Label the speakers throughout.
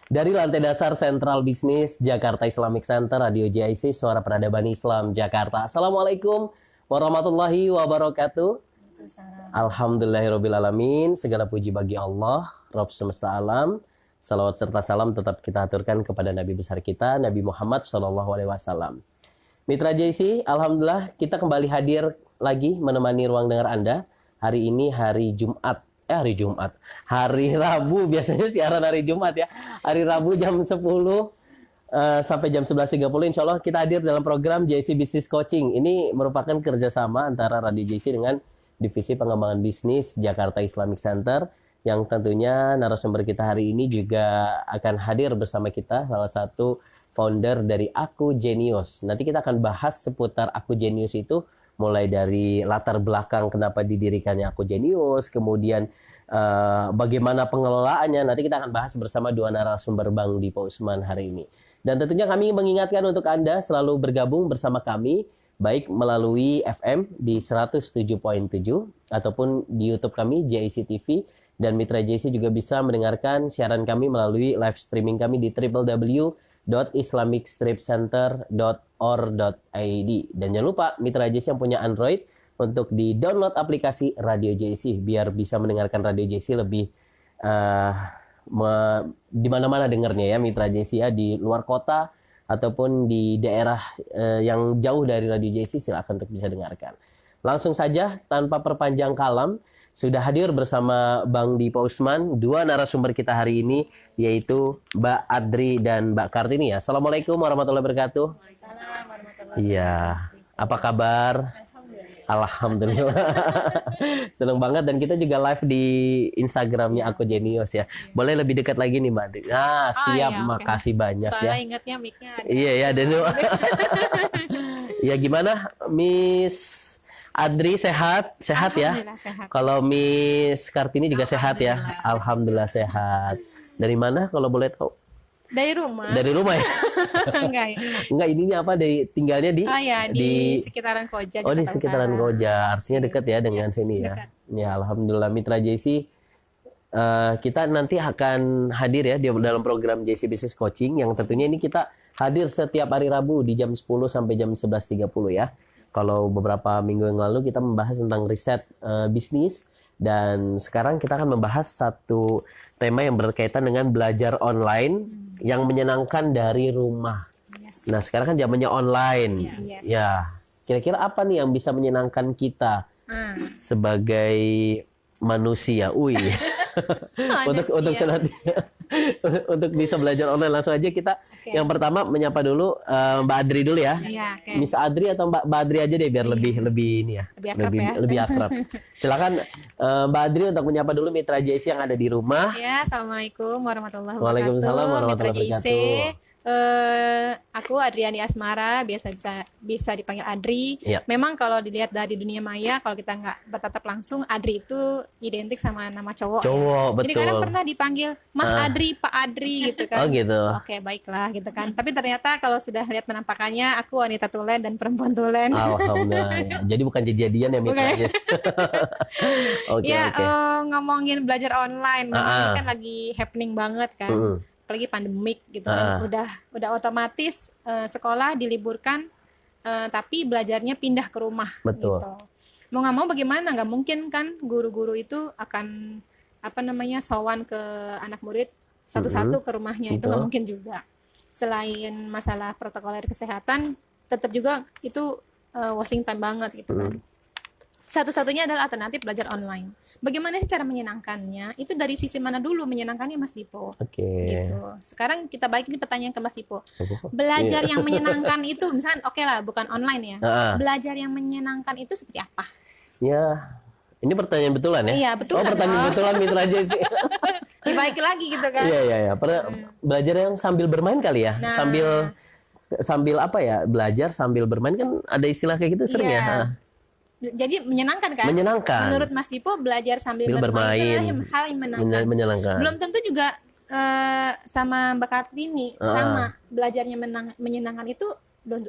Speaker 1: Dari lantai dasar Sentral Bisnis Jakarta Islamic Center, Radio JIC, Suara Peradaban Islam Jakarta. Assalamualaikum warahmatullahi wabarakatuh. Alhamdulillahirrabbilalamin. Segala puji bagi Allah, Rabb semesta alam. Salawat serta salam tetap kita aturkan kepada Nabi besar kita, Nabi Muhammad SAW. Mitra JIC, Alhamdulillah kita kembali hadir lagi menemani ruang dengar Anda. Hari ini hari Jumat. Hari Rabu, biasanya siaran hari Jumat ya. Hari Rabu jam 10 sampai jam 11.30 insya Allah kita hadir dalam program JIC Business Coaching. Ini merupakan kerjasama antara Radio JIC dengan Divisi Pengembangan Bisnis Jakarta Islamic Center, yang tentunya narasumber kita hari ini juga akan hadir bersama kita, salah satu founder dari Aku Genius. Nanti kita akan bahas seputar Aku Genius itu, mulai dari latar belakang kenapa didirikannya Aku Genius, kemudian bagaimana pengelolaannya. Nanti kita akan bahas bersama dua narasumber Bang Dipo Usman hari ini. Dan tentunya kami mengingatkan untuk Anda selalu bergabung bersama kami, baik melalui FM di 107.7 ataupun di YouTube kami JIC TV, dan Mitra JIC juga bisa mendengarkan siaran kami melalui live streaming kami di www.islamicstripcenter.or.id. Dan jangan lupa Mitra JIC yang punya Android untuk di-download aplikasi Radio JIC biar bisa mendengarkan Radio JIC lebih di mana-mana dengarnya ya Mitra JIC ya, di luar kota ataupun di daerah yang jauh dari Radio JIC, silakan untuk bisa dengarkan. Langsung saja tanpa perpanjang kalam, sudah hadir bersama Bang Dipo Usman dua narasumber kita hari ini, yaitu Mbak Adri dan Mbak Kartini ya. Assalamualaikum warahmatullahi wabarakatuh.
Speaker 2: Waalaikumsalam warahmatullahi wabarakatuh.
Speaker 1: Iya, apa kabar? Alhamdulillah. Senang banget, dan kita juga live di Instagramnya Aku Genius ya. Boleh lebih dekat lagi nih Mbak Adri. Nah, siap,
Speaker 2: iya,
Speaker 1: makasih banyak ya.
Speaker 2: Soalnya ingatnya mic-nya ada.
Speaker 1: Iya ya, dan ya gimana Miss Adri, sehat ya?
Speaker 2: Alhamdulillah sehat.
Speaker 1: Kalau Miss Kartini juga sehat ya? Alhamdulillah sehat. Dari mana kalau boleh tahu?
Speaker 2: Dari rumah.
Speaker 1: Dari rumah ya?
Speaker 2: Enggak ya.
Speaker 1: Enggak, ininya apa? Tinggalnya di?
Speaker 2: Oh ya, di sekitaran Koja.
Speaker 1: Oh, di
Speaker 2: Jakarta
Speaker 1: sekitaran
Speaker 2: Utara.
Speaker 1: Koja. Artinya dekat ya dengan sini ya.
Speaker 2: Dekat.
Speaker 1: Ya, Alhamdulillah Mitra JIC. Kita nanti akan hadir ya di dalam program JIC Business Coaching, yang tentunya ini kita hadir setiap hari Rabu di jam 10 sampai jam 11.30 ya. Kalau beberapa minggu yang lalu kita membahas tentang riset bisnis, dan sekarang kita akan membahas satu tema yang berkaitan dengan belajar online yang menyenangkan dari rumah.
Speaker 2: Yes.
Speaker 1: Nah, sekarang kan zamannya online.
Speaker 2: Yes.
Speaker 1: Ya, kira-kira apa nih yang bisa menyenangkan kita sebagai manusia? Untuk selanjutnya, untuk bisa belajar online, langsung aja kita.
Speaker 2: Okay.
Speaker 1: Yang pertama menyapa dulu Mbak Adri dulu ya.
Speaker 2: Iya, okay.
Speaker 1: Miss Adri atau Mbak Adri aja deh biar lebih ini ya.
Speaker 2: Lebih akrab ya.
Speaker 1: Lebih akrab. Silakan Mbak Adri untuk menyapa dulu Mitra JIC yang ada di rumah.
Speaker 2: Ya, assalamualaikum warahmatullahi wabarakatuh.
Speaker 1: Waalaikumsalam warahmatullahi
Speaker 2: Mitra JIC.
Speaker 1: wabarakatuh.
Speaker 2: Aku Adriani Asmara, bisa dipanggil Adri.
Speaker 1: Ya.
Speaker 2: Memang kalau dilihat dari dunia maya, kalau kita nggak bertatap langsung, Adri itu identik sama nama cowok.
Speaker 1: Cowok,
Speaker 2: ya. Jadi
Speaker 1: betul.
Speaker 2: kadang pernah dipanggil Mas Adri, Pak Adri gitu kan.
Speaker 1: Oh gitu.
Speaker 2: Oke, baiklah gitu kan. Tapi ternyata kalau sudah lihat penampakannya, aku wanita tulen dan perempuan tulen.
Speaker 1: Alhamdulillah. Ya. Jadi bukan jadian ya Mitra JIC. Oke.
Speaker 2: Ngomongin belajar online, memang ini kan lagi happening banget kan. Apalagi pandemik gitu kan, udah otomatis sekolah diliburkan, tapi belajarnya pindah ke rumah.
Speaker 1: Betul.
Speaker 2: Gitu. Mau nggak mau bagaimana, nggak mungkin kan guru-guru itu akan sowan ke anak murid satu-satu ke rumahnya. Itu nggak mungkin juga. Selain masalah protokoler kesehatan, tetap juga itu wasting time banget gitu kan. Satu-satunya adalah alternatif belajar online. Bagaimana sih cara menyenangkannya? Itu dari sisi mana dulu menyenangkannya Mas Dipo?
Speaker 1: Oke.
Speaker 2: Gitu. Sekarang kita balik ini pertanyaan ke Mas Dipo. Belajar yang menyenangkan itu, misalnya oke lah, bukan online ya. Belajar yang menyenangkan itu seperti apa?
Speaker 1: Ya, ini pertanyaan betulan ya?
Speaker 2: Iya, betulan.
Speaker 1: Oh, pertanyaan betulan Mitra JIC.
Speaker 2: Dibalik lagi gitu kan?
Speaker 1: Iya. Belajar yang sambil bermain kali ya?
Speaker 2: Nah.
Speaker 1: Sambil apa ya? Belajar sambil bermain kan ada istilah kayak gitu sering ya?
Speaker 2: Jadi menyenangkan kan?
Speaker 1: Menyenangkan.
Speaker 2: Menurut Mas Dipo belajar sambil bermain itu adalah hal yang
Speaker 1: menyenangkan.
Speaker 2: Belum tentu juga sama Mbak Kartini sama belajarnya menyenangkan itu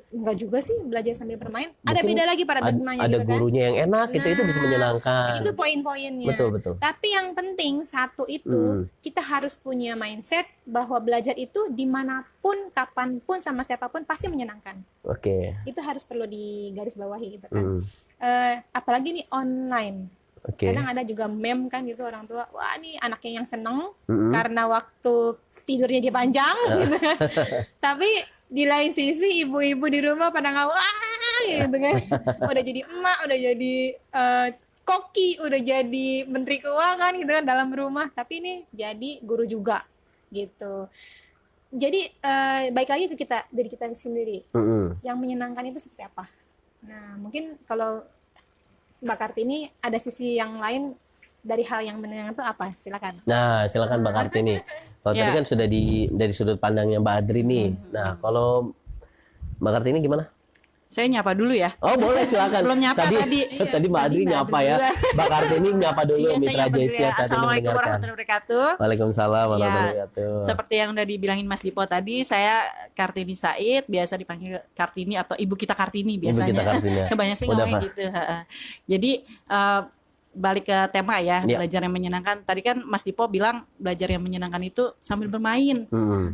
Speaker 2: Enggak juga sih belajar sambil bermain. Ada
Speaker 1: Mungkin
Speaker 2: beda lagi paradigmanya
Speaker 1: ada
Speaker 2: gitu kan.
Speaker 1: gurunya yang enak gitu, itu bisa
Speaker 2: Nah,
Speaker 1: menyenangkan.
Speaker 2: itu poin-poinnya.
Speaker 1: Betul.
Speaker 2: Tapi yang penting satu itu kita harus punya mindset bahwa belajar itu dimanapun, kapanpun, sama siapapun pasti menyenangkan.
Speaker 1: Oke.
Speaker 2: Itu harus perlu digarisbawahi gitu kan. Apalagi nih online. Kadang ada juga meme kan gitu orang tua, wah ini anaknya yang seneng karena waktu tidurnya dia panjang gitu. Tapi di lain sisi ibu-ibu di rumah pada wah gitu kan. Udah jadi emak, udah jadi koki, udah jadi menteri keuangan gitu kan dalam rumah, tapi ini jadi guru juga gitu. Jadi baik lagi ke kita, dari kita sendiri. Yang menyenangkan itu seperti apa? Nah, mungkin kalau Mbak Kartini ada sisi yang lain dari hal yang menyenangkan itu apa? Silakan.
Speaker 1: Nah, silakan Mbak Kartini. Kalau tadi kan sudah dari sudut pandangnya Mbak Adri nih. Nah, kalau Mbak Kartini gimana?
Speaker 3: Saya nyapa dulu ya.
Speaker 1: Oh, boleh, silakan.
Speaker 3: Belum nyapa tadi.
Speaker 1: Tadi Mbak Adri nyapa ya. Mbak Kartini nyapa dulu Mitra JC yang saat ini
Speaker 3: Assalamualaikum
Speaker 1: mendengarkan.
Speaker 3: warahmatullahi wabarakatuh.
Speaker 1: Waalaikumsalam warahmatullahi wabarakatuh.
Speaker 3: Seperti yang udah dibilangin Mas Dipo tadi, saya Kartini Said, biasa dipanggil Kartini atau Ibu kita Kartini biasanya.
Speaker 1: Ibu kita Kartini.
Speaker 3: Kebanyakan sih ngomongnya gitu. Jadi balik ke tema ya, belajar yang menyenangkan. Tadi kan Mas Dipo bilang belajar yang menyenangkan itu sambil bermain.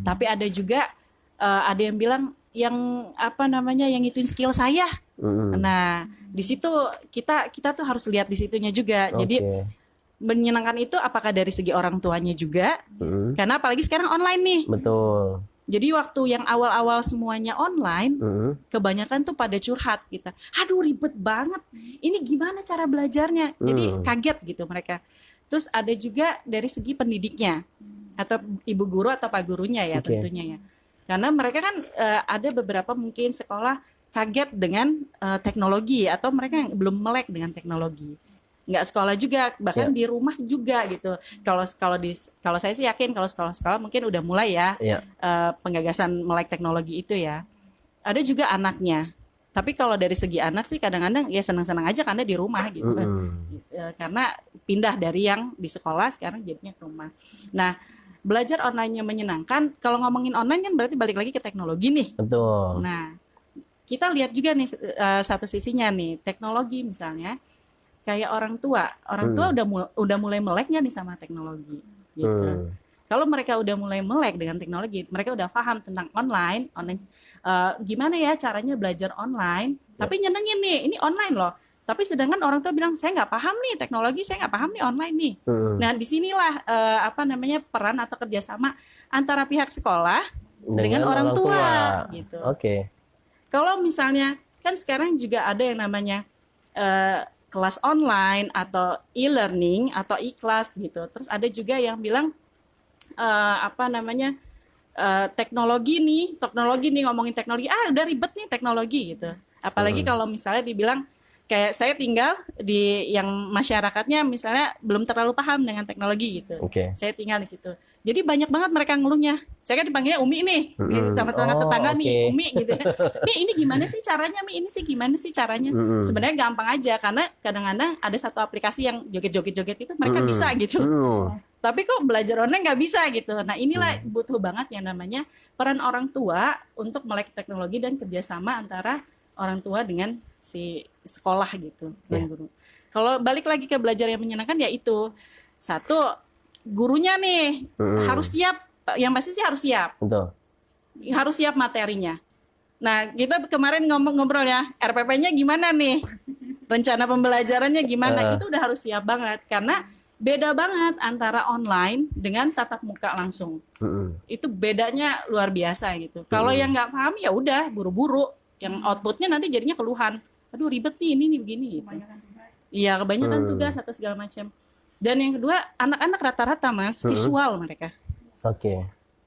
Speaker 3: Tapi ada juga ada yang bilang yang yang ngituin skill saya. Nah, di situ kita tuh harus lihat di situnya juga. Jadi menyenangkan itu apakah dari segi orang tuanya juga? Karena apalagi sekarang online nih.
Speaker 1: Betul.
Speaker 3: Jadi waktu yang awal-awal semuanya online, kebanyakan tuh pada curhat kita. Aduh ribet banget. Ini gimana cara belajarnya? Jadi kaget gitu mereka. Terus ada juga dari segi pendidiknya atau ibu guru atau pak gurunya ya tentunya ya. Karena mereka kan ada beberapa mungkin sekolah kaget dengan teknologi atau mereka yang belum melek dengan teknologi. Nggak sekolah juga, bahkan di rumah juga gitu. Kalau saya sih yakin kalau sekolah-sekolah mungkin udah mulai ya penggagasan melek teknologi itu ya. Ada juga anaknya. Tapi kalau dari segi anak sih kadang-kadang ya senang-senang aja karena di rumah gitu kan. Karena pindah dari yang di sekolah sekarang jadinya ke rumah. Nah, belajar online-nya menyenangkan. Kalau ngomongin online kan berarti balik lagi ke teknologi nih.
Speaker 1: Betul.
Speaker 3: Nah, kita lihat juga nih satu sisinya nih, teknologi misalnya. Kayak orang tua udah mulai meleknya nih sama teknologi gitu. Kalau mereka udah mulai melek dengan teknologi, mereka udah paham tentang online gimana ya caranya belajar online, tapi nyenengin nih, ini online loh. Tapi sedangkan orang tua bilang saya nggak paham nih teknologi, saya nggak paham nih online nih. Nah disinilah peran atau kerjasama antara pihak sekolah dengan orang tua gitu. Kalau misalnya kan sekarang juga ada yang namanya kelas online atau e-learning atau e-class gitu. Terus ada juga yang bilang teknologi nih ngomongin teknologi, udah ribet nih teknologi gitu. Apalagi kalau misalnya dibilang kayak saya tinggal di yang masyarakatnya misalnya belum terlalu paham dengan teknologi gitu. Saya tinggal di situ. Jadi banyak banget mereka ngeluhnya. Saya kan dipanggilnya Umi nih, sama tetangga nih, Umi gitu. Ini gimana sih caranya, Mi? Ini sih gimana sih caranya? Sebenarnya gampang aja karena kadang-kadang ada satu aplikasi yang joget-joget itu mereka bisa gitu. Tapi kok belajar online nggak bisa gitu. Nah inilah butuh banget yang namanya peran orang tua untuk melek teknologi dan kerjasama antara orang tua dengan si sekolah gitu dan guru. Kalau balik lagi ke belajar yang menyenangkan ya itu satu gurunya nih harus siap, yang pasti sih harus siap.
Speaker 1: Betul.
Speaker 3: Harus siap materinya. Nah kita kemarin ngobrol ya RPP-nya gimana nih, rencana pembelajarannya gimana, itu udah harus siap banget karena beda banget antara online dengan tatap muka langsung. Itu bedanya luar biasa gitu. Kalau yang nggak paham ya udah buru-buru, yang outputnya nanti jadinya keluhan. Aduh ribet nih ini begini gitu. Iya kebanyakan tugas atau segala macam. Dan yang kedua anak-anak rata-rata Mas visual mereka.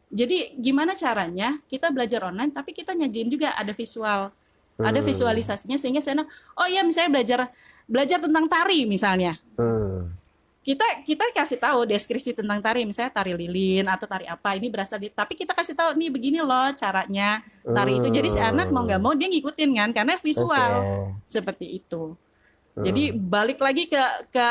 Speaker 3: Jadi gimana caranya kita belajar online tapi kita nyajiin juga ada visual, ada visualisasinya sehingga saya oh iya misalnya belajar tentang tari misalnya. Kita kasih tahu deskripsi tentang tari, misalnya tari lilin atau tari apa ini berasal tapi kita kasih tahu nih begini loh caranya tari itu, jadi si anak mau nggak mau dia ngikutin kan karena visual seperti itu. Jadi balik lagi ke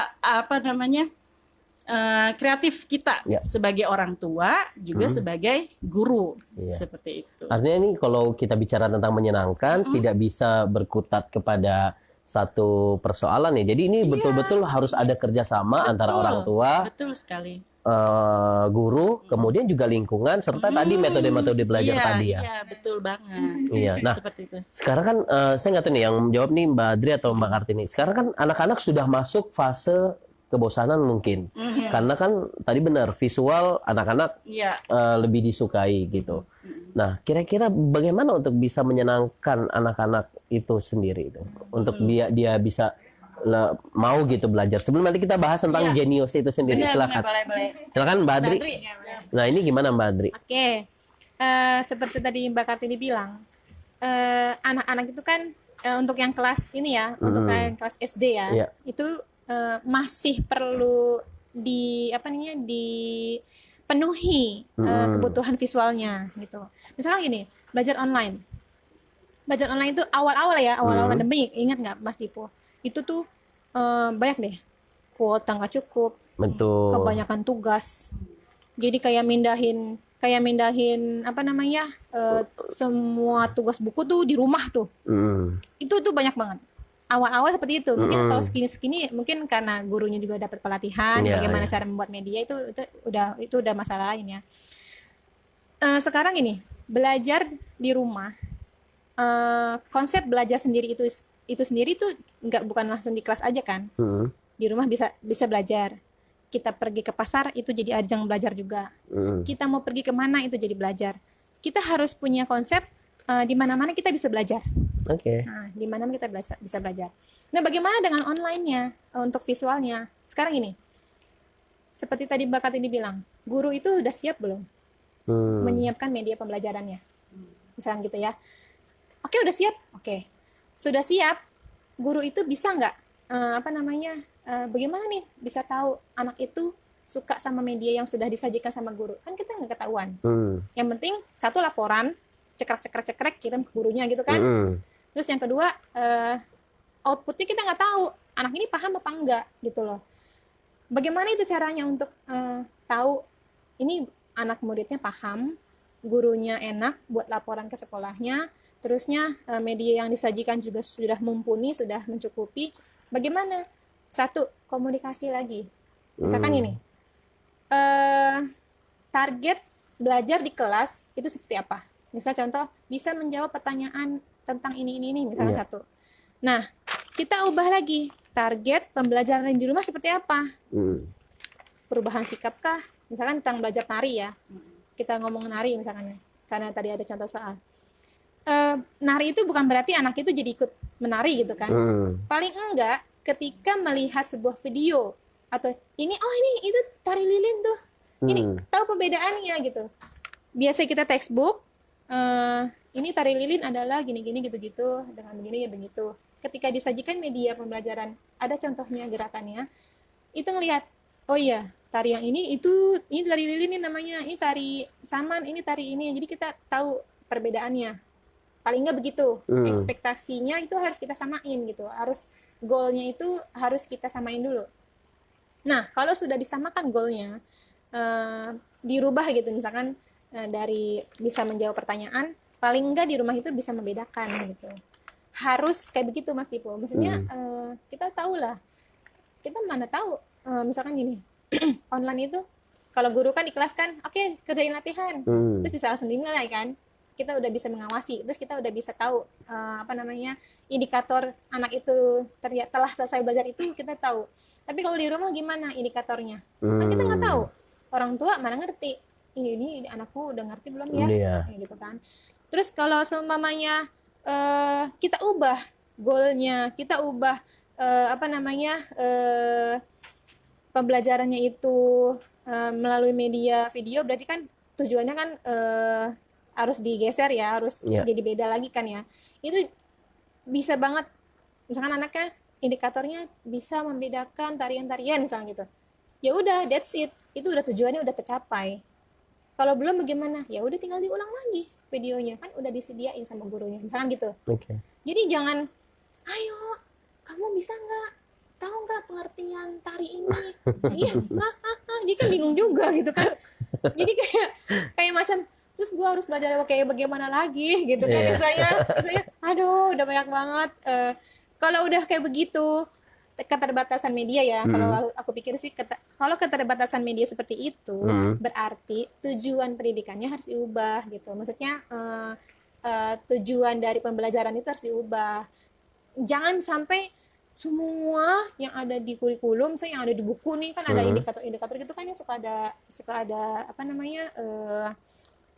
Speaker 3: kreatif kita
Speaker 1: Ya.
Speaker 3: sebagai orang tua juga sebagai guru.
Speaker 1: Iya.
Speaker 3: Seperti itu.
Speaker 1: Artinya ini kalau kita bicara tentang menyenangkan, tidak bisa berkutat kepada satu persoalan ya. Jadi ini betul-betul harus ada kerjasama antara orang tua,
Speaker 3: Betul sekali.
Speaker 1: guru, kemudian juga lingkungan, serta tadi metode-metode belajar
Speaker 3: Iya,
Speaker 1: tadi ya.
Speaker 3: Iya, betul banget.
Speaker 1: Iya. Nah,
Speaker 3: Seperti itu.
Speaker 1: sekarang kan saya nggak tahu nih yang jawab nih Mbak Adri atau Mbak Kartini. Sekarang kan anak-anak sudah masuk fase kebosanan mungkin, karena kan tadi benar visual anak-anak
Speaker 3: Iya.
Speaker 1: lebih disukai gitu. Nah, kira-kira bagaimana untuk bisa menyenangkan anak-anak itu sendiri itu, untuk dia bisa mau gitu belajar. Sebelum nanti kita bahas tentang jenius itu sendiri, silakan.
Speaker 3: Boleh.
Speaker 1: Silakan Mbak Adri. Nah, ini gimana Mbak Adri?
Speaker 2: Oke, seperti tadi Mbak Kartini bilang, anak-anak itu kan untuk yang kelas ini ya, untuk yang kelas SD ya,
Speaker 1: Iya.
Speaker 2: itu masih perlu dipenuhi kebutuhan visualnya gitu. Misalnya gini, belajar online. Belajar online itu awal-awal ya, awal-awal pandemi, ingat nggak Mas Dipo? Itu tuh banyak deh, kuota nggak cukup,
Speaker 1: Betul.
Speaker 2: kebanyakan tugas. Jadi kayak mindahin semua tugas buku tuh di rumah tuh. Itu tuh banyak banget. Awal-awal seperti itu. Mungkin kalau segini mungkin karena gurunya juga dapat pelatihan
Speaker 1: Iya,
Speaker 2: bagaimana
Speaker 1: iya.
Speaker 2: cara membuat media, itu udah masalah lain ya. Sekarang ini belajar di rumah, konsep belajar sendiri itu sendiri tuh bukan langsung di kelas aja kan. Di rumah bisa belajar. Kita pergi ke pasar itu jadi ajang belajar juga. Kita mau pergi kemana itu jadi belajar. Kita harus punya konsep di mana-mana kita bisa belajar.
Speaker 1: Oke.
Speaker 2: Nah, di mana kita bisa belajar. Nah, bagaimana dengan online-nya untuk visualnya? Sekarang ini, seperti tadi Mbak Kartini bilang, guru itu udah siap belum menyiapkan media pembelajarannya? Misalnya gitu ya. Oke, udah siap. Oke, sudah siap. Guru itu bisa nggak bagaimana nih bisa tahu anak itu suka sama media yang sudah disajikan sama guru? Kan kita nggak ketahuan. Yang penting satu laporan, cekrek kirim ke gurunya gitu kan. Terus yang kedua, outputnya kita nggak tahu anak ini paham apa enggak gitu loh. Bagaimana itu caranya untuk tahu ini anak muridnya paham, gurunya enak buat laporan ke sekolahnya, terusnya media yang disajikan juga sudah mumpuni, sudah mencukupi. Bagaimana? Satu, komunikasi lagi. Misalkan ini, target belajar di kelas itu seperti apa? Misal contoh, bisa menjawab pertanyaan tentang ini, misalnya satu. Nah, kita ubah lagi. Target pembelajaran di rumah seperti apa? Perubahan sikap kah? Misalkan tentang belajar nari ya. Kita ngomong nari misalkan, karena tadi ada contoh soal. Nari itu bukan berarti anak itu jadi ikut menari gitu kan. Paling enggak ketika melihat sebuah video atau ini itu tari lilin tuh. Ini tahu perbedaannya gitu. Biasa kita textbook, ini tari lilin adalah gini-gini gitu-gitu, dengan begini ya begitu. Ketika disajikan media pembelajaran, ada contohnya gerakannya, itu ngelihat, oh iya, tari yang ini tari lilin ini namanya, ini tari saman, ini tari ini. Jadi kita tahu perbedaannya. Paling nggak begitu. Ekspektasinya itu harus kita samain gitu. Harus goalnya itu harus kita samain dulu. Nah, kalau sudah disamakan goalnya, dirubah gitu, misalkan dari bisa menjawab pertanyaan, paling enggak di rumah itu bisa membedakan gitu. Harus kayak begitu Mas Dipo. Maksudnya kita tahu lah. Kita mana tahu misalkan gini, online itu kalau guru kan di kelas kan, oke, kerjain latihan. Terus bisa langsung dinilai kan. Kita udah bisa mengawasi. Terus kita udah bisa tahu indikator anak itu telah selesai belajar itu kita tahu. Tapi kalau di rumah gimana indikatornya? Kan kita nggak tahu. Orang tua mana ngerti. Ini anakku udah ngerti belum ya? Kayak gitu kan. Terus kalau seumpamanya kita ubah goalnya, kita ubah pembelajarannya itu melalui media video, berarti kan tujuannya kan harus digeser ya, harus jadi beda lagi kan ya. Itu bisa banget, misalkan anaknya indikatornya bisa membedakan tarian-tarian misalnya gitu. Ya udah, that's it. Itu udah tujuannya udah tercapai. Kalau belum bagaimana? Ya udah tinggal diulang lagi videonya, kan udah disediain sama gurunya. Misalkan gitu. Jadi jangan, ayo kamu bisa nggak tahu nggak pengertian tari ini? Iya, jadi kan bingung juga gitu kan. Jadi kayak macam terus gue harus belajar kayak bagaimana lagi gitu kan. Saya aduh udah banyak banget. Kalau udah kayak begitu keterbatasan media ya, kalau aku pikir sih kalau keterbatasan media seperti itu berarti tujuan pendidikannya harus diubah gitu. Maksudnya tujuan dari pembelajaran itu harus diubah. Jangan sampai semua yang ada di kurikulum, misalnya yang ada di buku nih kan ada indikator-indikator gitu kan, yang suka ada apa namanya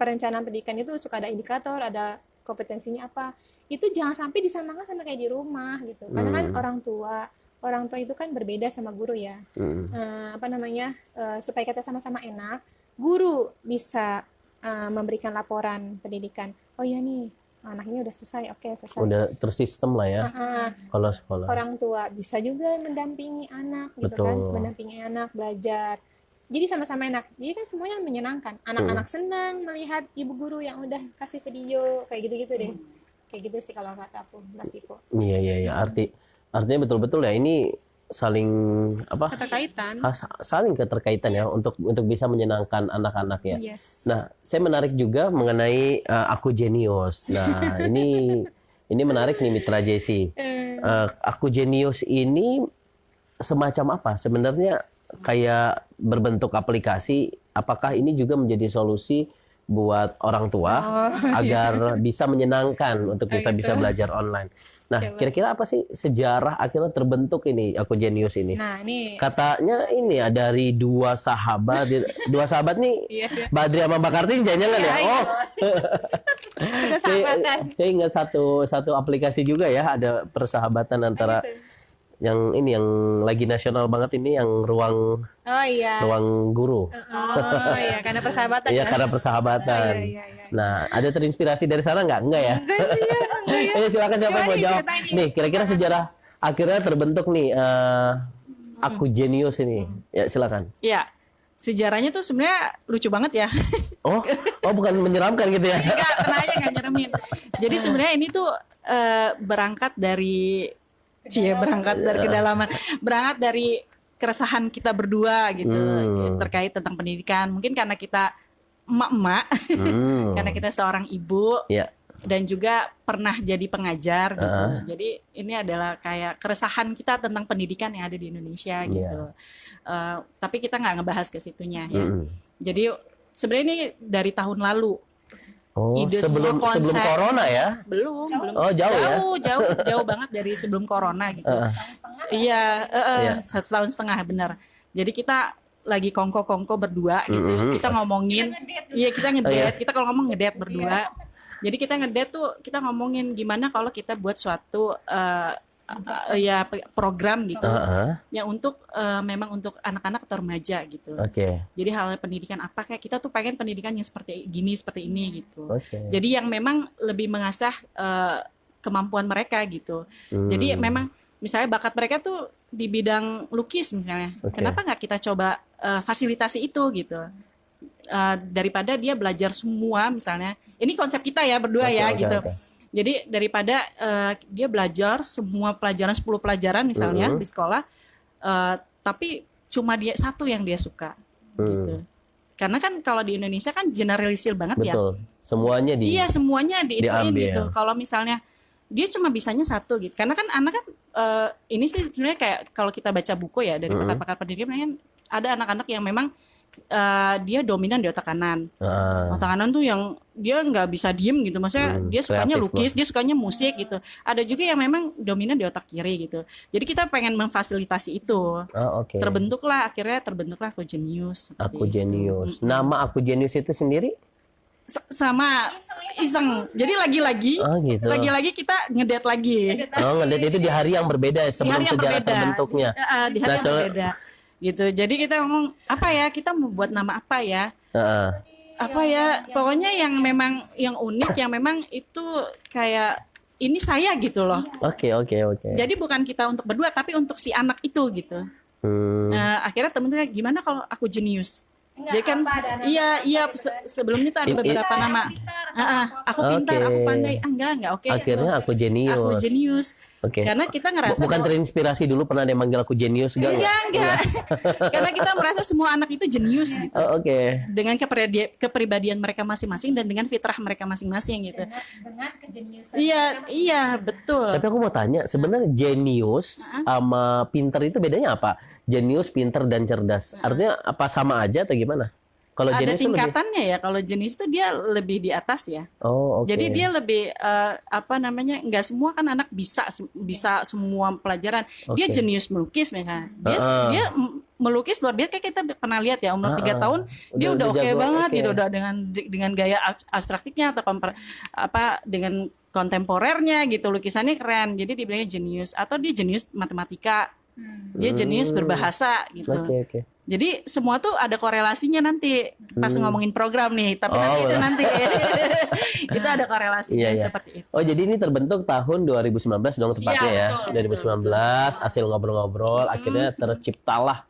Speaker 2: perencanaan pendidikan itu suka ada indikator, ada kompetensinya apa. Itu jangan sampai disamakan sama kayak di rumah gitu. Karena kan orang tua itu kan berbeda sama guru ya. Apa namanya supaya kita sama-sama enak, guru bisa memberikan laporan pendidikan. Oh iya nih, anak ini udah selesai, oke selesai.
Speaker 1: Udah tersistem lah ya. Kalau sekolah.
Speaker 2: Orang tua bisa juga mendampingi anak, gitu
Speaker 1: Betul.
Speaker 2: kan, mendampingi anak belajar. Jadi sama-sama enak. Jadi kan semuanya menyenangkan. Anak-anak senang melihat ibu guru yang udah kasih video kayak gitu-gitu deh. Kayak gitu sih kalau kata aku, Mas Tiko.
Speaker 1: Iya. Artinya betul-betul ya ini saling apa?
Speaker 2: Keterkaitan.
Speaker 1: Saling keterkaitan ya untuk bisa menyenangkan anak-anak ya.
Speaker 2: Yes.
Speaker 1: Nah, saya menarik juga mengenai Aku Jenius. Nah, ini menarik nih Mitra JC. Aku Jenius ini semacam apa? Sebenarnya kayak berbentuk aplikasi. Apakah ini juga menjadi solusi buat orang tua agar bisa menyenangkan untuk kita bisa belajar online? Nah, kira-kira apa sih sejarah akhirnya terbentuk ini Aku Jenius ini?
Speaker 2: Nah, ini
Speaker 1: Katanya ini ya dari dua sahabat nih, Badri sama Mbak Kartini jangan ya? Oh,
Speaker 2: kita sahabatan.
Speaker 1: saya ingat satu aplikasi juga ya, ada persahabatan antara yang lagi nasional banget ini, yang ruang guru.
Speaker 2: Oh iya, karena persahabatan
Speaker 1: Iya,
Speaker 2: ya.
Speaker 1: karena persahabatan.
Speaker 2: Iya.
Speaker 1: Nah, ada terinspirasi dari sana nggak? Enggak ya?
Speaker 2: Enggak sih ya.
Speaker 1: Silakan siapa yang mau jawab. Nih, kira-kira sejarah akhirnya terbentuk nih Aku Jenius ini. Ya, silakan.
Speaker 3: Iya. Sejarahnya tuh sebenarnya lucu banget ya.
Speaker 1: Oh, bukan menyeramkan gitu ya?
Speaker 3: Enggak, tenang aja, nggak nyeremin. Jadi sebenarnya ini tuh berangkat dari kedalaman, berangkat dari keresahan kita berdua gitu terkait tentang pendidikan. Mungkin karena kita emak-emak, karena kita seorang ibu, dan juga pernah jadi pengajar gitu. Jadi ini adalah kayak keresahan kita tentang pendidikan yang ada di Indonesia gitu. Tapi kita nggak ngebahas ke situnya ya. Jadi sebenarnya ini dari tahun lalu.
Speaker 1: Oh,
Speaker 3: ide
Speaker 1: sebelum corona ya?
Speaker 3: Belum.
Speaker 1: Oh,
Speaker 3: jauh banget dari sebelum corona gitu. Iya, 1,5 tahun benar. Jadi kita lagi kongko berdua gitu. Kita ngomongin, kita ngedate. Kita kalau ngomong ngedate berdua. Jadi kita ngedate tuh kita ngomongin gimana kalau kita buat suatu program gitu, yang untuk memang untuk anak-anak atau remaja gitu. Jadi hal pendidikan apa, kayak kita tuh pengen pendidikan yang seperti ini gitu. Jadi yang memang lebih mengasah kemampuan mereka gitu. Jadi memang misalnya bakat mereka tuh di bidang lukis misalnya, kenapa nggak kita coba fasilitasi itu gitu. Daripada dia belajar semua misalnya, ini konsep kita ya berdua gitu. Jadi daripada dia belajar semua pelajaran 10 pelajaran misalnya di sekolah, tapi cuma dia satu yang dia suka gitu. Karena kan kalau di Indonesia kan generalisir banget.
Speaker 1: Betul. Semuanya
Speaker 3: semuanya diambil gitu. Kalau misalnya dia cuma bisanya satu gitu. Karena kan anak kan ini sih sebenarnya kayak kalau kita baca buku ya dari pakar-pakar pendidikan kan ada anak-anak yang memang dia dominan di otak kanan. Otak kanan tuh yang dia nggak bisa diem gitu, maksudnya dia sukanya lukis, dia sukanya musik gitu. Ada juga yang memang dominan di otak kiri gitu. Jadi kita pengen memfasilitasi itu. Akhirnya terbentuklah Aku Jenius.
Speaker 1: Aku Jenius. Nama Aku Jenius itu sendiri?
Speaker 3: Sama iseng. Jadi lagi-lagi kita ngedate lagi.
Speaker 1: Ngedate itu di hari yang berbeda sebelum sejarah terbentuknya.
Speaker 3: Di hari yang berbeda. Gitu. Jadi kita ngomong apa ya, kita mau buat nama apa ya, apa ya, pokoknya yang memang yang unik, yang memang itu kayak ini saya gitu loh. Oke. Jadi bukan kita untuk berdua tapi untuk si anak itu gitu. Nah, akhirnya temen-temen gimana kalau Aku Jenius. Jadi kan sebelumnya tuh ada beberapa nama. Aku pintar, aku pandai. Enggak oke.
Speaker 1: Akhirnya Aku Jenius. Oke.
Speaker 3: Karena kita ngerasa
Speaker 1: Bukan
Speaker 3: bahwa-
Speaker 1: terinspirasi dulu pernah ada yang manggil aku jenius gak?
Speaker 3: enggak. Karena kita merasa semua anak itu jenius gitu.
Speaker 1: Oh, oke.
Speaker 3: Dengan kepribadian mereka masing-masing dan dengan fitrah mereka masing-masing gitu.
Speaker 2: Dengan kejeniusan.
Speaker 3: Iya, betul.
Speaker 1: Tapi aku mau tanya, sebenarnya jenius sama pinter itu bedanya apa? Jenius, pinter, dan cerdas. Artinya apa sama aja atau gimana? Kalau
Speaker 3: Ada
Speaker 1: jenius itu lebih...
Speaker 3: tingkatannya ya. Kalau jenius itu dia lebih di atas ya.
Speaker 1: Oh, oke.
Speaker 3: Jadi dia lebih nggak semua kan anak bisa semua pelajaran. Dia
Speaker 1: Oke.
Speaker 3: jenius melukis misalnya. Dia melukis luar biasa, kayak kita pernah lihat ya umur 3 tahun dia udah oke
Speaker 1: jago,
Speaker 3: banget
Speaker 1: oke.
Speaker 3: gitu, udah dengan gaya abstraktifnya atau dengan kontemporernya gitu, lukisannya keren. Jadi dibilangnya jenius, atau dia jenius matematika. Dia jenius berbahasa gitu.
Speaker 1: Oke.
Speaker 3: Jadi semua tuh ada korelasinya nanti pas ngomongin program nih. Tapi nanti itu
Speaker 1: betul.
Speaker 3: nanti itu ada korelasinya
Speaker 1: Iya.
Speaker 3: seperti itu.
Speaker 1: Oh, jadi ini terbentuk tahun 2019 dong tepatnya
Speaker 3: Iya,
Speaker 1: ya.
Speaker 3: betul,
Speaker 1: 2019 hasil ngobrol-ngobrol akhirnya terciptalah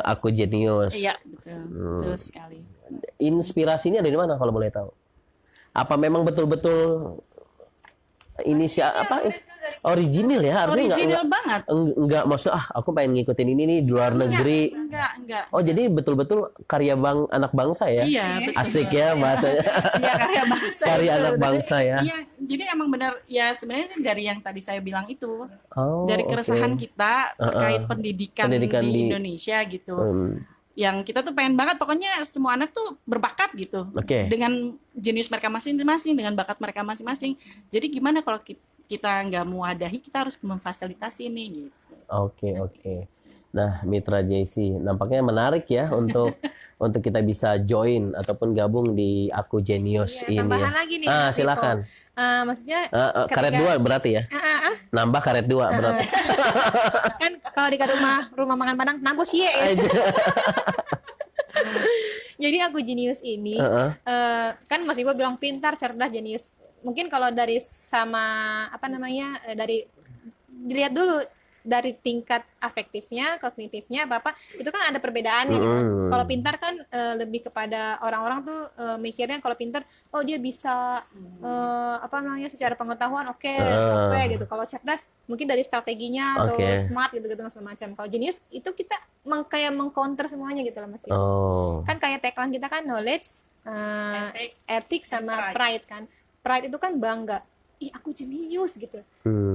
Speaker 1: aku jenius.
Speaker 3: Iya, betul sekali.
Speaker 1: Inspirasinya dari mana kalau boleh tahu? Apa memang betul-betul original ya? Artinya
Speaker 3: Original banget.
Speaker 1: enggak maksud aku pengen ngikutin ini nih di luar negeri.
Speaker 3: Enggak.
Speaker 1: Oh, jadi betul-betul karya anak bangsa ya?
Speaker 3: Iya, betul.
Speaker 1: Asik ya bahasanya.
Speaker 3: Iya, karya bangsa.
Speaker 1: Karya
Speaker 3: itu.
Speaker 1: anak bangsa ya.
Speaker 3: Iya, jadi emang benar ya, sebenarnya sih dari yang tadi saya bilang itu.
Speaker 1: Oh,
Speaker 3: Dari keresahan
Speaker 1: oke.
Speaker 3: kita terkait pendidikan
Speaker 1: Pendidikan di-
Speaker 3: di Indonesia gitu.
Speaker 1: Hmm,
Speaker 3: Yang kita tuh pengen banget, pokoknya semua anak tuh berbakat gitu.
Speaker 1: Oke.
Speaker 3: Dengan jenius mereka masing-masing, dengan bakat mereka masing-masing. Jadi gimana kalau kita nggak mewadahi, kita harus memfasilitasi nih gitu.
Speaker 1: Oke. Nah, Mitra JC, nampaknya menarik ya untuk kita bisa join ataupun gabung di Aku Jenius ini
Speaker 2: Tambahan
Speaker 1: ya.
Speaker 2: lagi nih.
Speaker 1: Ah,
Speaker 2: Mas Iko.
Speaker 1: silakan.
Speaker 2: Maksudnya
Speaker 1: Karet
Speaker 2: ketika-
Speaker 1: 2 berarti ya? Nambah karet 2 berarti.
Speaker 2: kan kalau di rumah makan Padang nambah sih ya. Jadi aku jenius ini kan Mas Ibo bilang pintar, cerdas, jenius. Mungkin kalau dari dari dilihat dulu dari tingkat afektifnya, kognitifnya, apa itu kan ada perbedaannya gitu. Kalau pintar kan lebih kepada orang-orang tuh mikirnya kalau pintar, oh dia bisa secara pengetahuan oke gitu. Kalau cerdas mungkin dari strateginya atau
Speaker 1: Oke.
Speaker 2: smart gitu semacam. Kalau jenius itu kita kayak mengcounter semuanya gitu loh Mas Tio.
Speaker 1: Oh.
Speaker 2: Kan kayak tagline kita kan knowledge, ethics sama pride kan. Pride itu kan bangga. Ih, aku jenius gitu.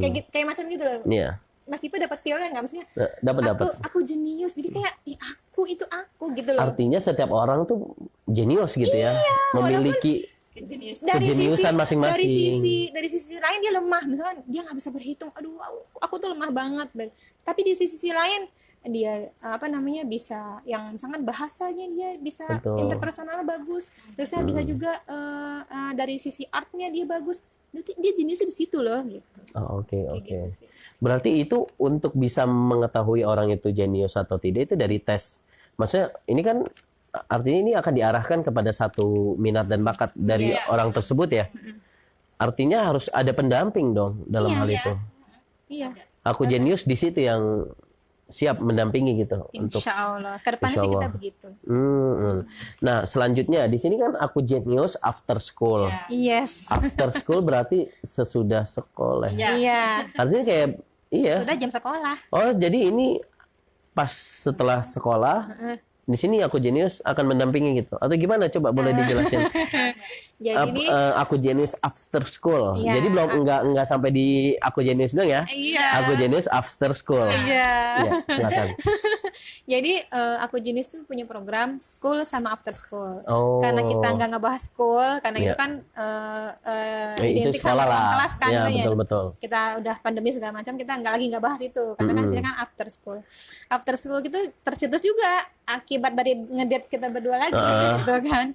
Speaker 2: Kayak macam gitu loh.
Speaker 1: Iya.
Speaker 2: Mas Ipo dapat feel-nya nggak? Maksudnya
Speaker 1: Dapat.
Speaker 2: aku jenius. Jadi kayak aku itu aku gitu loh.
Speaker 1: Artinya setiap orang tuh jenius gitu ya. Memiliki kejeniusan masing-masing.
Speaker 2: Dari sisi lain dia lemah. Misalnya dia nggak bisa berhitung. Aduh, aku tuh lemah banget. Tapi di sisi lain dia bisa yang misalkan bahasanya dia bisa,
Speaker 1: Betul.
Speaker 2: interpersonalnya bagus. Terus bisa juga dari sisi artnya dia bagus. Berarti dia jeniusnya di situ loh gitu.
Speaker 1: Oh, oke.
Speaker 2: Kayak gitu sih.
Speaker 1: Berarti itu untuk bisa mengetahui orang itu jenius atau tidak itu dari tes. Maksudnya ini kan artinya ini akan diarahkan kepada satu minat dan bakat dari orang tersebut ya. Artinya harus ada pendamping dong dalam hal itu.
Speaker 2: Iya.
Speaker 1: Aku jenius di situ yang siap mendampingi gitu untuk.
Speaker 2: Insya Allah. Kedepannya sih kita begitu.
Speaker 1: Nah, selanjutnya di sini kan aku jenius after school.
Speaker 2: Yes.
Speaker 1: After school berarti sesudah sekolah.
Speaker 2: Iya.
Speaker 1: Artinya kayak
Speaker 2: Sudah jam sekolah.
Speaker 1: Oh, jadi ini pas setelah sekolah, di sini aku jenius akan mendampingi gitu. Atau gimana? Coba boleh dijelasin.
Speaker 2: Jadi ini
Speaker 1: Aku jenius after school.
Speaker 2: Iya.
Speaker 1: Jadi belum enggak sampai di aku jenius dong ya.
Speaker 2: iya.
Speaker 1: Aku jenius after school.
Speaker 2: Iya.
Speaker 1: Iya, silakan.
Speaker 2: Jadi aku jenis tuh punya program school sama after school.
Speaker 1: Oh.
Speaker 2: Karena kita nggak ngebahas school, karena itu
Speaker 1: Iya.
Speaker 2: kan
Speaker 1: Itu
Speaker 2: identik
Speaker 1: sekolah
Speaker 2: sama
Speaker 1: lah.
Speaker 2: ruang kelas kan
Speaker 1: Ya,
Speaker 2: gitu ya.
Speaker 1: betul.
Speaker 2: Kita udah pandemi segala macam, kita nggak bahas itu karena kan sini kan after school. After school itu tercetus juga akibat dari ngedate kita berdua lagi gitu kan.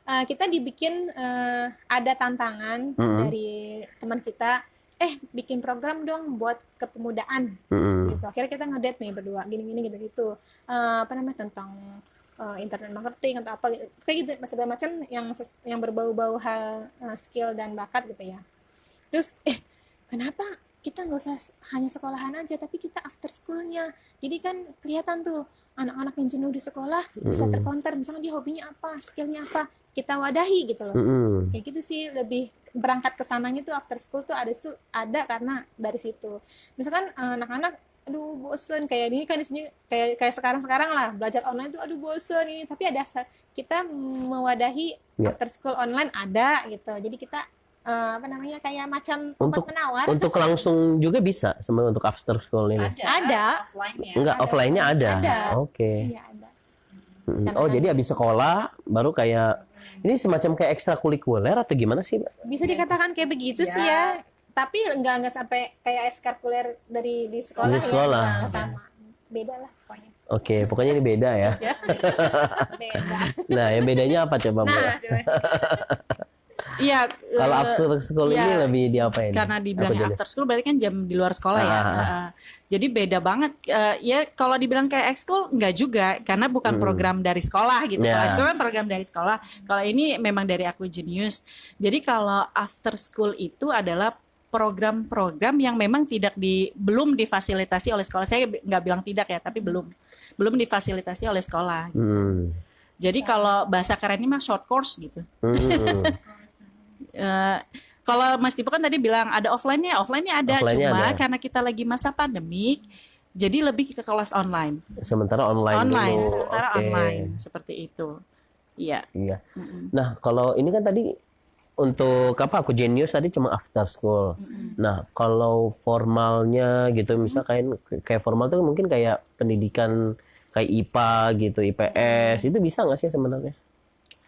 Speaker 2: Kita dibikin ada tantangan dari teman kita, bikin program dong buat kepemudaan gitu. Akhirnya kita ngedate nih berdua gini gitu tentang internet marketing atau apa gitu. Kayak gitu segala macam yang berbau-bau hal skill dan bakat gitu ya. Terus kenapa kita nggak usah hanya sekolahan aja, tapi kita after schoolnya. Jadi kan kelihatan tuh anak-anak yang jenuh di sekolah bisa tercounter, misalnya dia hobinya apa, skillnya apa, kita wadahi gitu loh.
Speaker 1: Mm-mm.
Speaker 2: Kayak gitu sih, lebih berangkat ke sananya tuh after school tuh ada karena dari situ. Misalkan anak-anak aduh bosen kayak ini kan di sini kayak sekarang lah belajar online tuh aduh bosen ini, tapi ada kita mewadahi
Speaker 1: Ya.
Speaker 2: after school online ada gitu. Jadi kita apa namanya kayak macam obat penawar.
Speaker 1: Untuk langsung juga bisa sebenarnya untuk after school ini.
Speaker 2: Ada.
Speaker 3: Offline-nya.
Speaker 1: Enggak, offline-nya ada.
Speaker 2: Ada.
Speaker 1: Oke.
Speaker 2: Iya ada.
Speaker 1: Oh, jadi habis sekolah baru kayak ini semacam kayak ekstrakurikuler atau gimana sih, Mbak?
Speaker 2: Bisa dikatakan kayak begitu sih ya. Tapi enggak sampai kayak ekskulikuler dari di sekolah,
Speaker 1: Di sekolah.
Speaker 2: ya, enggak sama. Beda lah pokoknya.
Speaker 1: Oke, pokoknya ini beda ya.
Speaker 2: Beda.
Speaker 1: Nah, yang bedanya apa coba, Mbak?
Speaker 2: Nah,
Speaker 3: Iya.
Speaker 1: Kalau after school ini
Speaker 3: iya.
Speaker 1: lebih diapain?
Speaker 3: Karena dibilang
Speaker 1: Apa jenis?
Speaker 3: after school berarti kan jam di luar sekolah ya. Jadi beda banget. Ya kalau dibilang kayak ekskul enggak juga karena bukan program dari sekolah gitu.
Speaker 1: Ya.
Speaker 3: Kalau ekskul kan program dari sekolah. Kalau ini memang dari Aku Genius. Jadi kalau after school itu adalah program-program yang memang belum difasilitasi oleh sekolah. Saya nggak bilang tidak ya, tapi belum difasilitasi oleh sekolah.
Speaker 1: Hmm.
Speaker 3: Jadi kalau bahasa kerennya mah short course gitu.
Speaker 1: Hmm.
Speaker 3: Kalau Mas Dipo kan tadi bilang ada offline-nya ada.
Speaker 1: Offline-nya
Speaker 3: Cuma
Speaker 1: ada.
Speaker 3: karena kita lagi masa pandemik, jadi lebih ke kelas online.
Speaker 1: Sementara online dulu.
Speaker 3: Sementara
Speaker 1: Oke.
Speaker 3: online seperti itu. Iya.
Speaker 1: Iya. Nah, kalau ini kan tadi untuk apa Aku Genius tadi cuma after school. Nah, kalau formalnya gitu misalnya kayak formal tuh mungkin kayak pendidikan kayak IPA gitu, IPS, itu bisa nggak sih sebenarnya?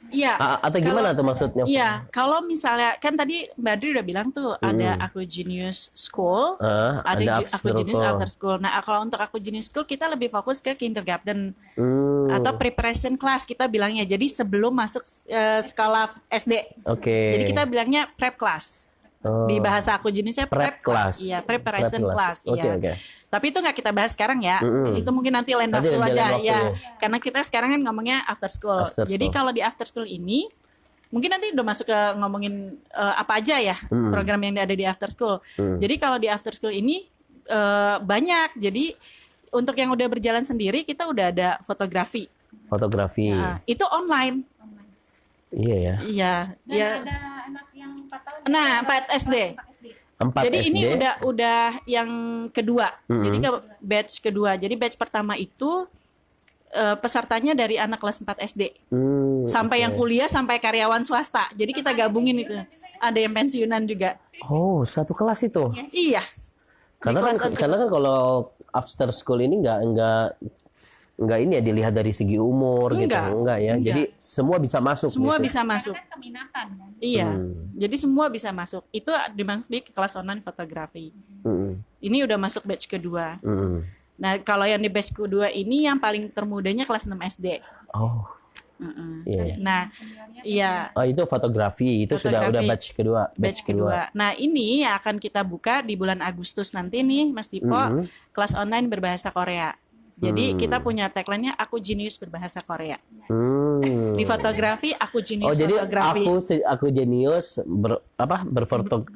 Speaker 3: Iya.
Speaker 1: Atau gimana tuh maksudnya?
Speaker 3: Iya, kalau misalnya kan tadi Mbak Adri udah bilang tuh ada Aku Genius School, ada Aku Genius After School. Nah, kalau untuk Aku Genius School kita lebih fokus ke kindergarten atau preparation class kita bilangnya. Jadi sebelum masuk sekolah SD.
Speaker 1: Oke.
Speaker 3: Jadi kita bilangnya prep class. Di bahasa Aku Geniusnya
Speaker 1: Prep class.
Speaker 3: Iya, preparation class.
Speaker 1: Oke,
Speaker 3: Iya.
Speaker 1: oke.
Speaker 3: Tapi itu nggak kita bahas sekarang ya. Itu mungkin nanti lain
Speaker 1: Nanti
Speaker 3: waktu
Speaker 1: lain
Speaker 3: aja
Speaker 1: waktu
Speaker 3: ya.
Speaker 1: ya.
Speaker 3: Karena kita sekarang kan ngomongnya after school. Jadi kalau di after school ini mungkin nanti udah masuk ke ngomongin apa aja ya program yang ada di after school. Jadi kalau di after school ini banyak. Jadi untuk yang udah berjalan sendiri kita udah ada fotografi.
Speaker 1: Fotografi.
Speaker 3: Nah, itu online.
Speaker 1: Iya ya.
Speaker 3: Iya. Iya.
Speaker 2: Ada anak yang 4 tahun.
Speaker 3: Nah, 4 SD.
Speaker 1: 4
Speaker 3: Jadi
Speaker 1: SD.
Speaker 3: ini udah yang kedua. Jadi ke batch kedua. Jadi batch pertama itu pesertanya dari anak kelas 4 SD. Sampai yang kuliah sampai karyawan swasta. Jadi kita gabungin itu. Ada yang pensiunan juga.
Speaker 1: Oh, satu kelas itu.
Speaker 3: Iya.
Speaker 1: Karena kan kalau after school ini nggak ini ya dilihat dari segi umur gitu. Enggak ya.
Speaker 3: Enggak.
Speaker 1: Jadi semua bisa masuk
Speaker 3: Semua
Speaker 1: gitu.
Speaker 3: bisa masuk.
Speaker 2: Kan keminatan kan.
Speaker 3: Iya. Jadi semua bisa masuk. Itu dimasuk di kelas online fotografi. Ini udah masuk batch kedua. Nah, kalau yang di batch kedua ini yang paling termudanya kelas 6 SD.
Speaker 1: Oh. Iya.
Speaker 3: Nah, iya.
Speaker 1: Oh, itu fotografi. Itu sudah batch kedua.
Speaker 3: Batch kedua. Nah, ini yang akan kita buka di bulan Agustus nanti nih, Mas Dipo, kelas online berbahasa Korea. Jadi kita punya tagline-nya Aku Genius berbahasa Korea. Di fotografi Aku Genius fotografi.
Speaker 1: Aku jenius berfoto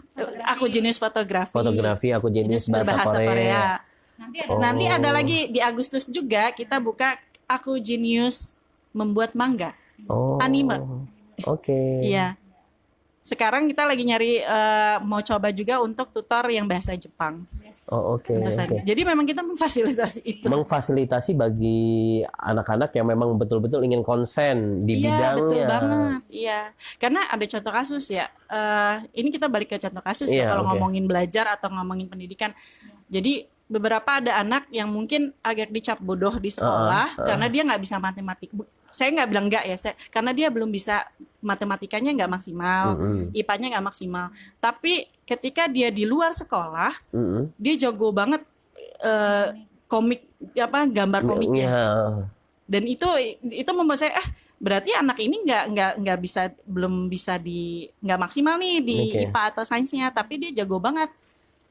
Speaker 3: Aku Genius fotografi.
Speaker 1: fotografi, aku jenius bahasa Korea.
Speaker 3: Nanti ada lagi di Agustus juga kita buka Aku Genius membuat manga. Anime.
Speaker 1: Oke.
Speaker 3: Iya. Sekarang kita lagi nyari mau coba juga untuk tutor yang bahasa Jepang.
Speaker 1: Oh, oke.
Speaker 3: Jadi memang kita memfasilitasi itu.
Speaker 1: Memfasilitasi bagi anak-anak yang memang betul-betul ingin konsen di
Speaker 3: Iya,
Speaker 1: bidangnya.
Speaker 3: betul banget. Iya. Karena ada contoh kasus ya. Ini kita balik ke contoh kasus
Speaker 1: Iya,
Speaker 3: ya kalau
Speaker 1: oke.
Speaker 3: ngomongin belajar atau ngomongin pendidikan. Jadi beberapa ada anak yang mungkin agak dicap bodoh di sekolah karena dia nggak bisa matematik. Saya nggak bilang nggak ya, karena dia belum bisa matematikanya nggak maksimal, IPA-nya nggak maksimal. Tapi ketika dia di luar sekolah, dia jago banget komik gambar komiknya.
Speaker 1: Iya.
Speaker 3: Dan itu membuat saya berarti anak ini nggak bisa belum bisa nggak maksimal nih di IPA atau sainsnya, tapi dia jago banget.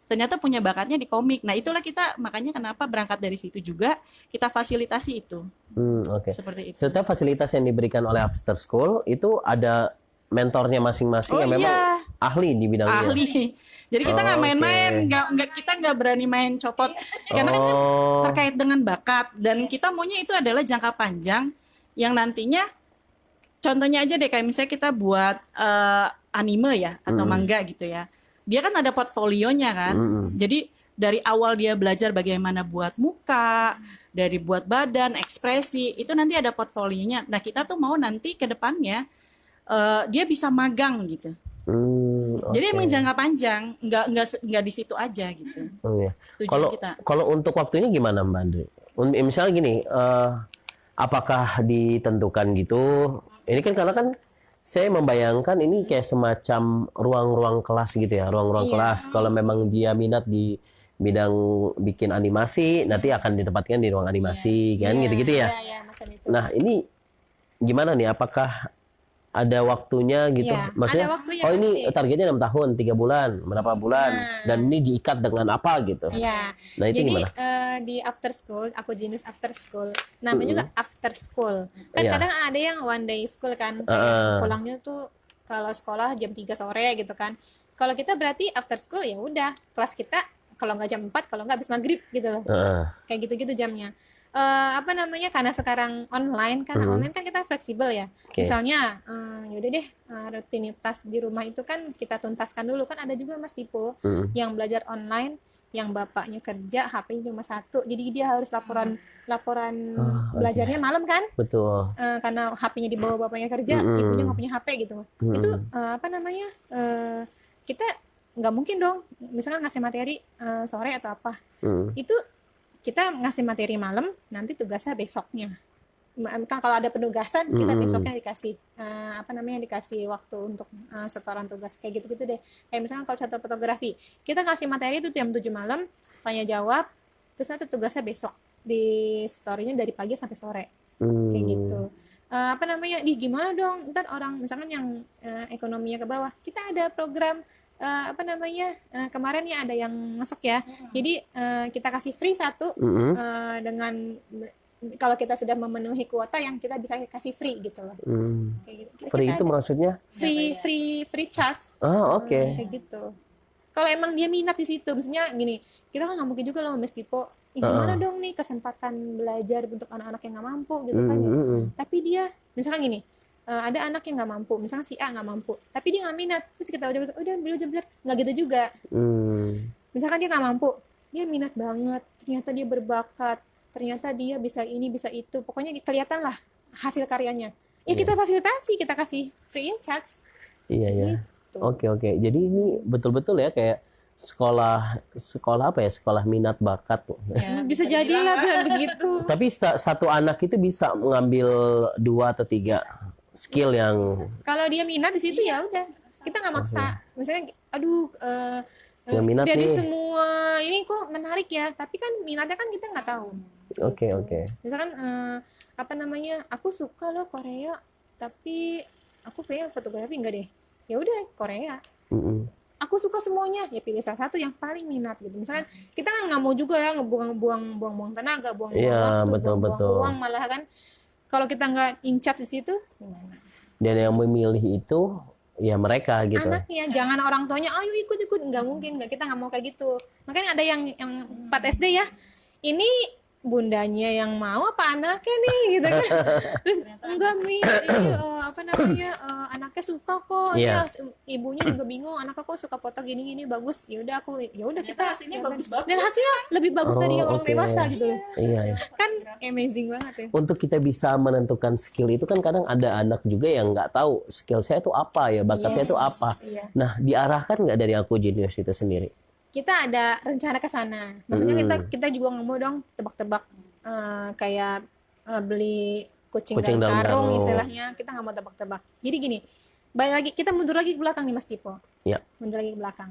Speaker 3: Ternyata punya bakatnya di komik. Nah, itulah kita makanya kenapa berangkat dari situ juga kita fasilitasi itu.
Speaker 1: Oke.
Speaker 3: Seperti itu.
Speaker 1: Setiap fasilitas yang diberikan oleh after school itu ada mentornya masing-masing yang memang ahli di bidangnya.
Speaker 3: Ahli. Jadi kita nggak main-main, kita nggak berani main copot karena kan terkait dengan bakat dan kita maunya itu adalah jangka panjang yang nantinya contohnya aja deh, kayak misalnya kita buat anime ya atau manga gitu ya. Dia kan ada portfolionya kan. Jadi dari awal dia belajar bagaimana buat muka, dari buat badan, ekspresi, itu nanti ada portfolionya. Nah, kita tuh mau nanti ke depannya dia bisa magang gitu. Jadi emang jangka panjang, nggak di situ aja gitu. Tujuan kita.
Speaker 1: Kalau untuk waktunya gimana Mbak Andri? Misalnya gini, apakah ditentukan gitu? Ini kan karena kan saya membayangkan ini kayak semacam ruang-ruang kelas gitu ya, ruang-ruang kelas. Kalau memang dia minat di bidang bikin animasi, nanti akan ditempatkan di ruang animasi, kan gitu-gitu ya.
Speaker 2: Macam itu.
Speaker 1: Nah, ini gimana nih? Apakah ada waktunya gitu?
Speaker 2: Iya,
Speaker 1: Maksudnya,
Speaker 2: ada waktunya
Speaker 1: oh ini
Speaker 2: pasti.
Speaker 1: targetnya 6 tahun, 3 bulan, berapa bulan, dan ini diikat dengan apa gitu?
Speaker 2: Iya.
Speaker 1: Nah, itu
Speaker 2: Jadi
Speaker 1: gimana?
Speaker 2: di after school, aku jenis after school. Namanya juga after school. Kan
Speaker 1: Iya.
Speaker 2: kadang ada yang one day school kan, kayak pulangnya tuh kalau sekolah jam 3 sore gitu kan. Kalau kita berarti after school ya udah, kelas kita kalau nggak jam 4, kalau nggak habis maghrib gitu loh. Kayak gitu-gitu jamnya. Apa namanya, karena sekarang online kan, online kan kita fleksibel ya. Misalnya yaudah deh, rutinitas di rumah itu kan kita tuntaskan dulu. Kan ada juga Mas Tipo yang belajar online, yang bapaknya kerja, HP-nya cuma satu, jadi dia harus laporan belajarnya malam kan.
Speaker 1: Betul.
Speaker 2: Karena HP-nya dibawa bapaknya kerja, ibunya nggak punya HP gitu. Itu apa namanya, kita nggak mungkin dong misalkan ngasih materi sore atau apa, itu kita ngasih materi malam, nanti tugasnya besoknya. Kan kalau ada penugasan kita besoknya dikasih apa namanya, dikasih waktu untuk setoran tugas kayak gitu-gitu deh. Kayak misalkan kalau contoh fotografi, kita ngasih materi itu jam 7 malam, tanya jawab, terus nanti tugasnya besok di story-nya dari pagi sampai sore. Kayak gitu. Apa namanya, gimana dong ntar orang misalkan yang ekonominya ke bawah, kita ada program apa namanya, kemarin ya ada yang masuk ya, jadi kita kasih free satu dengan kalau kita sudah memenuhi kuota yang kita bisa kasih free gitu loh. Kayak gitu.
Speaker 1: Free
Speaker 2: Kita
Speaker 1: itu
Speaker 2: ada
Speaker 1: maksudnya?
Speaker 2: free charge.
Speaker 1: Oke.
Speaker 2: Kayak gitu. Kalau emang dia minat di situ, misalnya gini, kita kan nggak mungkin juga loh Mas Tipo, gimana dong nih kesempatan belajar untuk anak-anak yang nggak mampu gitu kan ya. Tapi dia misalkan gini, ada anak yang nggak mampu, misalnya si A nggak mampu, tapi dia nggak minat, terus kita udah belajar nggak gitu juga. Misalkan dia nggak mampu, dia minat banget, ternyata dia berbakat, ternyata dia bisa ini bisa itu, pokoknya kelihatan lah hasil karyanya. Ya kita fasilitasi, kita kasih free in charge.
Speaker 1: Iya. Oke. Jadi ini betul-betul ya kayak sekolah apa ya, sekolah minat bakat.
Speaker 2: Ya, bisa jadilah begitu.
Speaker 1: Tapi satu anak itu bisa mengambil 2 atau 3 skill yang
Speaker 2: kalau dia minat di situ ya udah, kita nggak maksa. Misalnya aduh
Speaker 1: yang minat
Speaker 2: dari
Speaker 1: nih.
Speaker 2: semua ini kok menarik ya, tapi kan minatnya kan kita nggak tahu.
Speaker 1: Oke.
Speaker 2: Misalkan apa namanya, aku suka loh Korea, tapi aku pengen fotografi, enggak deh, ya udah Korea. Aku suka semuanya, ya pilih salah satu yang paling minat gitu. Misalkan kita kan nggak mau juga ya buang tenaga, buang waktu, buang uang, malah kan kalau kita nggak in charge di situ gimana?
Speaker 1: Dan yang memilih itu ya mereka gitu.
Speaker 2: Anaknya, jangan orang tuanya ayo ikut, nggak mungkin, kita nggak mau kayak gitu. Makanya ada yang 4 SD ya, ini bundanya yang mau apa anaknya nih gitu kan. Terus enggak Mi, ini apa namanya, anaknya suka kok. Ya, ibunya juga bingung, anaknya kok suka foto gini bagus. Ya udah kita
Speaker 3: hasilnya bagus banget.
Speaker 2: dan hasilnya lebih bagus dari yang orang dewasa gitu.
Speaker 1: Iya.
Speaker 2: Kan amazing banget ya.
Speaker 1: Untuk kita bisa menentukan skill itu kan kadang ada anak juga yang nggak tahu skill saya itu apa ya, bakat saya itu apa.
Speaker 2: Iya.
Speaker 1: Nah, diarahkan nggak dari Aku Genius itu sendiri?
Speaker 2: Kita ada rencana ke sana. Maksudnya kita juga nggak mau dong tebak-tebak kayak beli kucing dalam karung istilahnya. Kita nggak mau tebak-tebak. Jadi gini, balik lagi, kita mundur lagi ke belakang nih Mas Tipo.
Speaker 1: Iya.
Speaker 2: Mundur lagi ke belakang.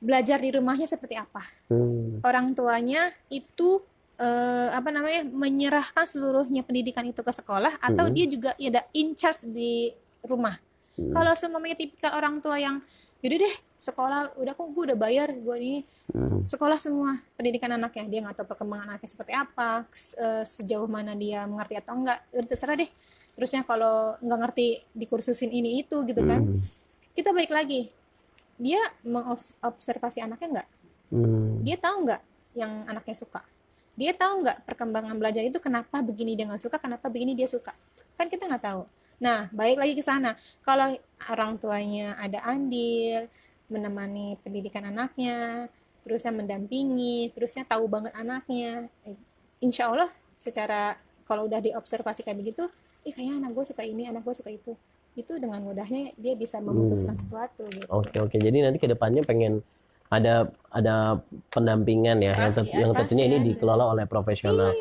Speaker 2: Belajar di rumahnya seperti apa? Orang tuanya itu apa namanya, menyerahkan seluruhnya pendidikan itu ke sekolah, atau dia juga ada in charge di rumah. Kalau semuanya tipikal orang tua yang yaudah deh sekolah, udah kok gue udah bayar, gue ini sekolah semua pendidikan anaknya, dia nggak tahu perkembangan anaknya seperti apa, sejauh mana dia mengerti atau enggak, udah terserah deh. Terusnya kalau nggak ngerti dikursusin ini itu gitu kan. Kita balik lagi, dia mengobservasi anaknya nggak? Dia tahu nggak yang anaknya suka? Dia tahu nggak perkembangan belajar itu kenapa begini dia nggak suka, kenapa begini dia suka? Kan kita nggak tahu. Nah, balik lagi ke sana. Kalau orang tuanya ada andil, menemani pendidikan anaknya, terusnya mendampingi, terusnya tahu banget anaknya, insya Allah secara kalau udah diobservasi kayak begitu, kayaknya anak gue suka ini, anak gue suka itu dengan mudahnya dia bisa memutuskan sesuatu gitu.
Speaker 1: Oke. Jadi nanti ke depannya pengen ada pendampingan ya, yang tentunya ini dikelola oleh profesional.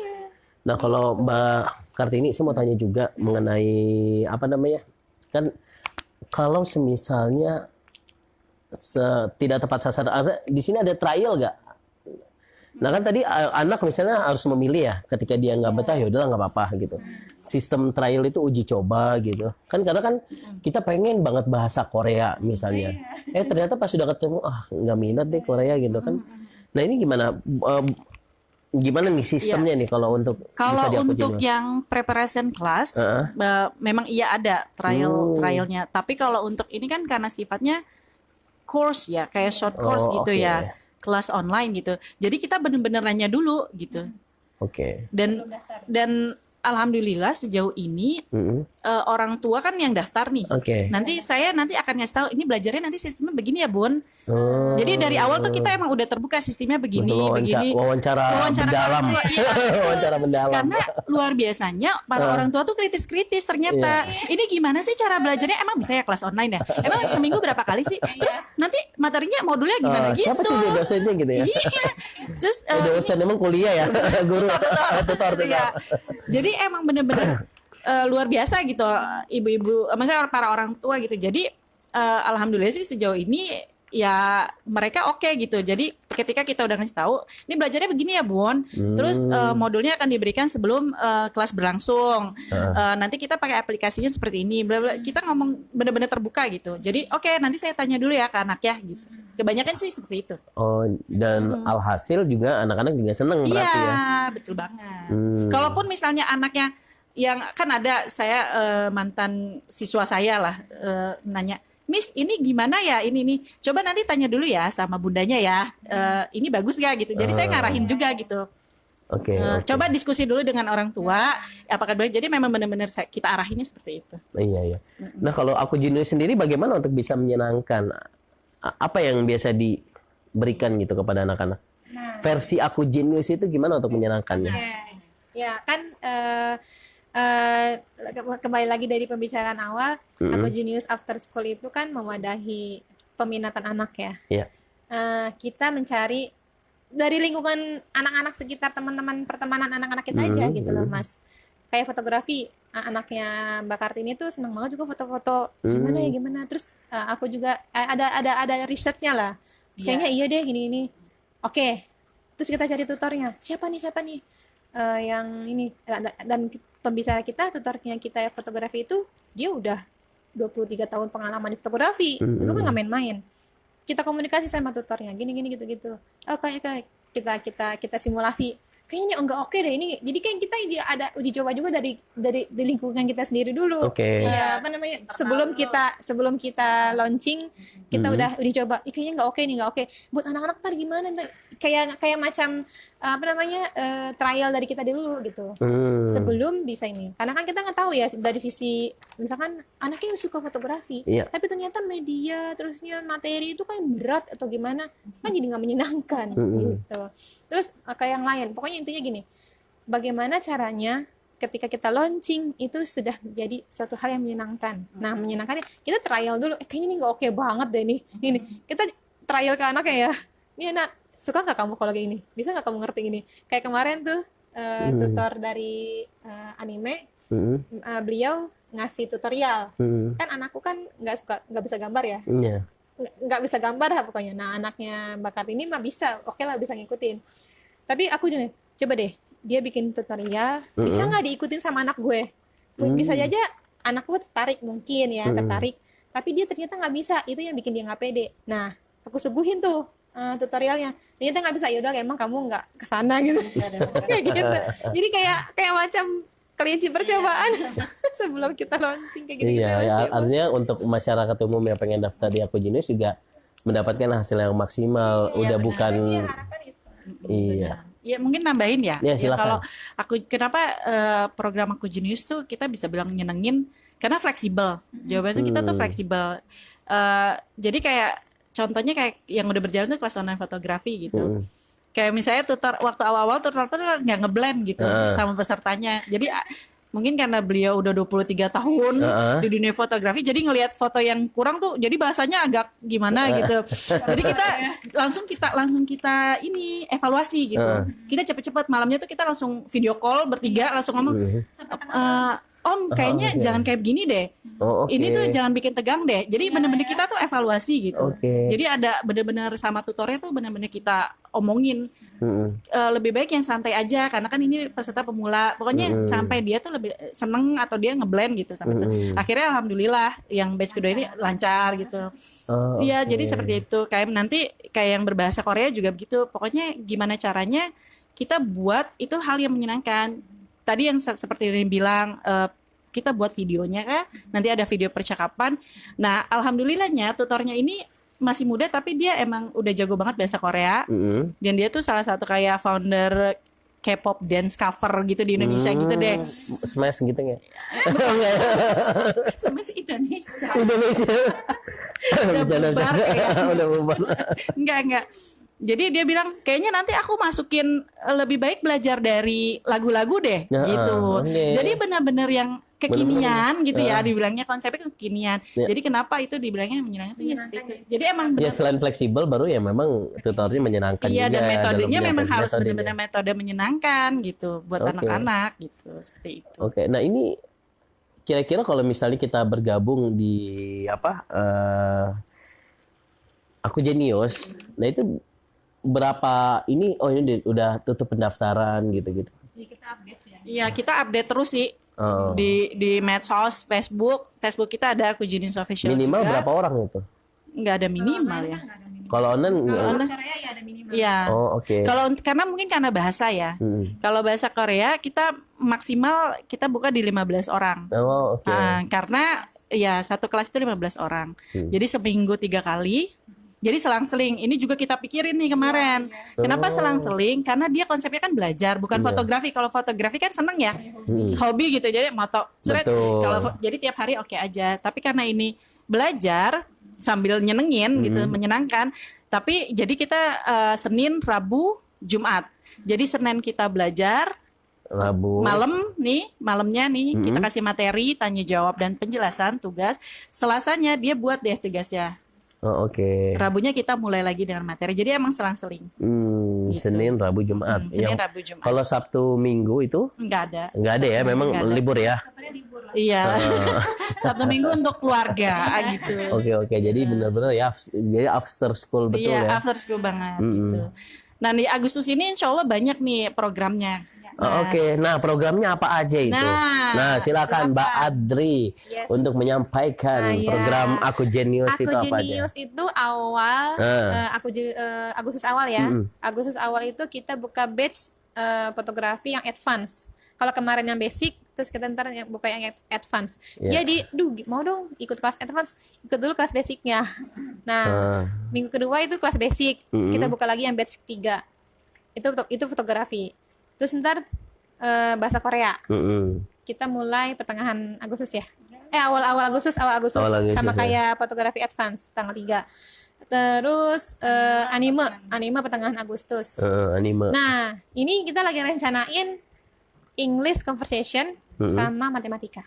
Speaker 1: Nah, kalau Mbak Kartini, saya mau tanya juga mengenai apa namanya, kan kalau semisalnya tidak tepat sasaran, di sini ada trial nggak? Nah kan tadi anak misalnya harus memilih ya, ketika dia nggak betah ya udahlah nggak apa-apa gitu. Sistem trial itu uji coba gitu. Kan karena kan kita pengen banget bahasa Korea misalnya. Ternyata pas sudah ketemu nggak minat deh Korea gitu kan. Nah ini gimana nih sistemnya nih kalau untuk
Speaker 3: yang preparation class memang iya ada trialnya. Tapi kalau untuk ini kan karena sifatnya course ya, kayak short course gitu ya, kelas online gitu. Jadi kita benar-benar nanya dulu gitu. Dan alhamdulillah sejauh ini orang tua kan yang daftar nih. Nanti akan ngasih tahu ini belajarnya nanti sistemnya begini ya Bun. Jadi dari awal tuh kita emang udah terbuka sistemnya begini.
Speaker 1: Wawancara mendalam. Wawancara mendalam.
Speaker 3: Karena luar biasanya para orang tua tuh kritis-kritis ternyata. Ini gimana sih cara belajarnya? Emang bisa ya kelas online ya? Emang seminggu berapa kali sih? Terus nanti materinya modulnya gimana gitu?
Speaker 1: Siapa sih dosennya gitu ya?
Speaker 3: Iya. Terus
Speaker 1: dosen emang kuliah ya, guru tutor.
Speaker 3: Jadi emang bener-bener luar biasa gitu ibu-ibu, maksudnya para orang tua gitu. Jadi alhamdulillah sih sejauh ini ya mereka oke gitu. Jadi ketika kita udah ngasih tahu, ini belajarnya begini ya Bun. Terus modulnya akan diberikan sebelum kelas berlangsung. Nanti kita pakai aplikasinya seperti ini. Kita ngomong bener-bener terbuka gitu. Jadi oke, nanti saya tanya dulu ya ke anak ya gitu. Kebanyakan sih seperti itu.
Speaker 1: Dan alhasil juga anak-anak juga seneng berarti ya.
Speaker 3: Iya, betul banget. Kalaupun misalnya anaknya yang kan ada saya mantan siswa saya lah nanya, Miss ini gimana ya ini nih, coba nanti tanya dulu ya sama bundanya ya, ini bagus gak gitu. Jadi saya ngarahin juga gitu. Coba diskusi dulu dengan orang tua apakah baik. Jadi memang benar-benar kita arahinnya seperti itu.
Speaker 1: Iya. Nah kalau aku Junius sendiri bagaimana untuk bisa menyenangkan, apa yang biasa diberikan gitu kepada anak-anak? Versi aku Junius itu gimana untuk menyenangkannya?
Speaker 2: Ya kan kembali lagi dari pembicaraan awal, Aku Genius After School itu kan mewadahi peminatan anak ya. Kita mencari dari lingkungan anak-anak sekitar, teman-teman pertemanan anak-anak kita aja gitu loh Mas. Kayak fotografi, anaknya Mbak Kartini tuh senang banget juga foto-foto. Gimana. Terus aku juga ada risetnya lah. Kayaknya iya deh gini-gini. Oke. Terus kita cari tutornya. Siapa nih? Yang ini, dan pembicara kita, tutornya kita fotografi itu dia udah 23 tahun pengalaman di fotografi. Itu kan nggak main-main. Kita komunikasi sama tutornya gini gitu. Kita simulasi. Kayaknya ini enggak oke deh ini. Jadi kayak kita ada uji coba juga dari lingkungan kita sendiri dulu. Sebelum kita launching, kita udah uji coba. Kayaknya enggak oke. Buat anak-anak ntar gimana? Kayak macam trial dari kita dulu gitu. Sebelum bisa ini. Karena kan kita nggak tahu ya dari sisi misalkan anaknya suka fotografi, tapi ternyata media terusnya materi itu kan berat atau gimana, kan jadi nggak menyenangkan gitu. Terus kayak yang lain, pokoknya intinya gini, bagaimana caranya ketika kita launching itu sudah jadi suatu hal yang menyenangkan. Nah menyenangkannya kita trial dulu, kayaknya ini nggak oke banget deh nih. Ini kita trial ke anaknya ya, ini anak suka nggak kamu kalau kayak ini, bisa nggak kamu ngerti ini. Kayak kemarin tuh tutor dari anime, beliau ngasih tutorial. Kan anakku kan nggak bisa gambar ya, nggak bisa gambar lah pokoknya. Nah anaknya Mbak Kartini mah bisa, oke lah bisa ngikutin. Tapi aku juga coba deh dia bikin tutorial, bisa nggak diikutin sama anak gue? Bisa aja anakku tertarik mungkin ya, tertarik. Tapi dia ternyata nggak bisa, itu yang bikin dia nggak pede. Nah aku suguhin tuh tutorialnya, ternyata nggak bisa. Yaudah emang kamu nggak kesana gitu. Kayak gitu. Jadi kayak macam kelinci percobaan sebelum kita launching kayak gitu.
Speaker 1: Artinya untuk masyarakat umum yang pengen daftar di Aku Genius juga mendapatkan hasil yang maksimal. Udah benar. Bukan
Speaker 3: Ya mungkin nambahin ya.
Speaker 1: Kalau
Speaker 3: kenapa program Aku Genius tuh kita bisa bilang nyenengin Karena fleksibel. Jawabannya kita tuh fleksibel. Jadi kayak contohnya kayak yang udah berjalan tuh kelas online fotografi gitu. Kayak misalnya tutor waktu awal-awal tutor nggak ngeblend gitu sama pesertanya. Jadi mungkin karena beliau udah 23 tahun di dunia fotografi, jadi ngelihat foto yang kurang tuh jadi bahasanya agak gimana gitu. Jadi kita langsung kita ini evaluasi gitu. Kita cepet-cepet malamnya tuh kita langsung video call bertiga langsung ngomong, Om kayaknya jangan kayak begini deh. Ini tuh jangan bikin tegang deh. Jadi benar-benar kita tuh evaluasi gitu. Jadi ada benar-benar sama tutornya tuh benar-benar kita omongin. Lebih baik yang santai aja karena kan ini peserta pemula. Pokoknya sampai dia tuh lebih seneng atau dia ngeblend gitu sampai itu. Akhirnya alhamdulillah yang batch kedua ini lancar gitu. Iya, jadi seperti itu. Kayak nanti kayak yang berbahasa Korea juga begitu. Pokoknya gimana caranya kita buat itu hal yang menyenangkan. Tadi yang seperti yang bilang kita buat videonya kan, nanti ada video percakapan. Nah, alhamdulillahnya tutornya ini masih muda tapi dia emang udah jago banget bahasa Korea. Dan dia tuh salah satu kayak founder K-pop dance cover gitu di Indonesia gitu deh.
Speaker 1: Smash gitu nggak?
Speaker 3: Smash Indonesia.
Speaker 1: Udah
Speaker 3: bubar ya.
Speaker 1: Udah bubar.
Speaker 3: Enggak. Jadi dia bilang kayaknya nanti aku masukin lebih baik belajar dari lagu-lagu deh gitu. Jadi benar-benar yang kekinian gitu ya, dibilangnya konsepnya kekinian. Jadi kenapa itu dibilangnya menyenangkan tuh ya seperti itu. Jadi emang
Speaker 1: ya selain fleksibel baru ya memang tutornya menyenangkan juga.
Speaker 3: Iya, dan metodenya
Speaker 1: dalam
Speaker 3: memang harus
Speaker 1: metodenya.
Speaker 3: benar-benar metode menyenangkan gitu buat anak-anak gitu seperti itu.
Speaker 1: Oke, nah ini kira-kira kalau misalnya kita bergabung di Aku Jenius, nah itu berapa ini? Oh ini udah tutup pendaftaran gitu-gitu.
Speaker 3: Iya, kita update terus sih. Di medsos, Facebook kita ada Aku Jenius Official
Speaker 1: Minimal
Speaker 3: juga.
Speaker 1: berapa orang itu?
Speaker 3: Nggak ada minimal ya.
Speaker 1: Kalau online
Speaker 2: Korea ya ada minimal.
Speaker 3: Iya.
Speaker 1: Oh, oke.
Speaker 3: Kalau karena mungkin karena bahasa ya. Kalau bahasa Korea kita maksimal kita buka di 15 orang.
Speaker 1: Oh, oke.
Speaker 3: Karena ya satu kelas itu 15 orang. Jadi seminggu 3 kali. Jadi selang-seling. Ini juga kita pikirin nih kemarin. Kenapa selang-seling? Karena dia konsepnya kan belajar, bukan fotografi. Kalau fotografi kan seneng ya, hobi gitu. Jadi moto. Jadi tiap hari oke aja. Tapi karena ini belajar sambil nyenengin gitu, menyenangkan. Tapi jadi kita Senin, Rabu, Jumat. Jadi Senin kita belajar,
Speaker 1: Rabu.
Speaker 3: malamnya nih kita kasih materi, tanya jawab dan penjelasan tugas. Selasanya dia buat deh tugasnya.
Speaker 1: Oh, oke.
Speaker 3: Rabunya kita mulai lagi dengan materi. Jadi emang selang-seling. Gitu.
Speaker 1: Senin, Rabu, Jumat.
Speaker 3: Senin, Rabu, Jumat.
Speaker 1: Kalau Sabtu, Minggu itu
Speaker 3: Nggak ada.
Speaker 1: nggak ada ya, memang libur ya.
Speaker 3: Iya. Sabtu Minggu untuk keluarga gitu.
Speaker 1: Oke. Jadi benar-benar ya, jadi after school betul
Speaker 3: Iya,
Speaker 1: ya.
Speaker 3: after school banget gitu. Nah, di Agustus ini insya Allah banyak nih programnya.
Speaker 1: Oke. Nah, programnya apa aja itu?
Speaker 3: Nah,
Speaker 1: silakan Mbak Adri untuk menyampaikan program Aku Jenius
Speaker 2: Aku
Speaker 1: itu apa aja.
Speaker 2: Jenius itu awal Agustus awal ya. Agustus awal itu kita buka batch fotografi yang advance. Kalau kemarin yang basic, terus kita ntar buka yang advance. Jadi, mau dong ikut kelas advance, ikut dulu kelas basicnya. Nah, minggu kedua itu kelas basic. Kita buka lagi yang batch ketiga. Itu fotografi. Terus ntar bahasa Korea. Kita mulai pertengahan Agustus ya. Awal Agustus sama kayak fotografi advance tanggal 3. Terus anime pertengahan Agustus.
Speaker 1: Anime.
Speaker 2: Nah, ini kita lagi rencanain English conversation sama matematika.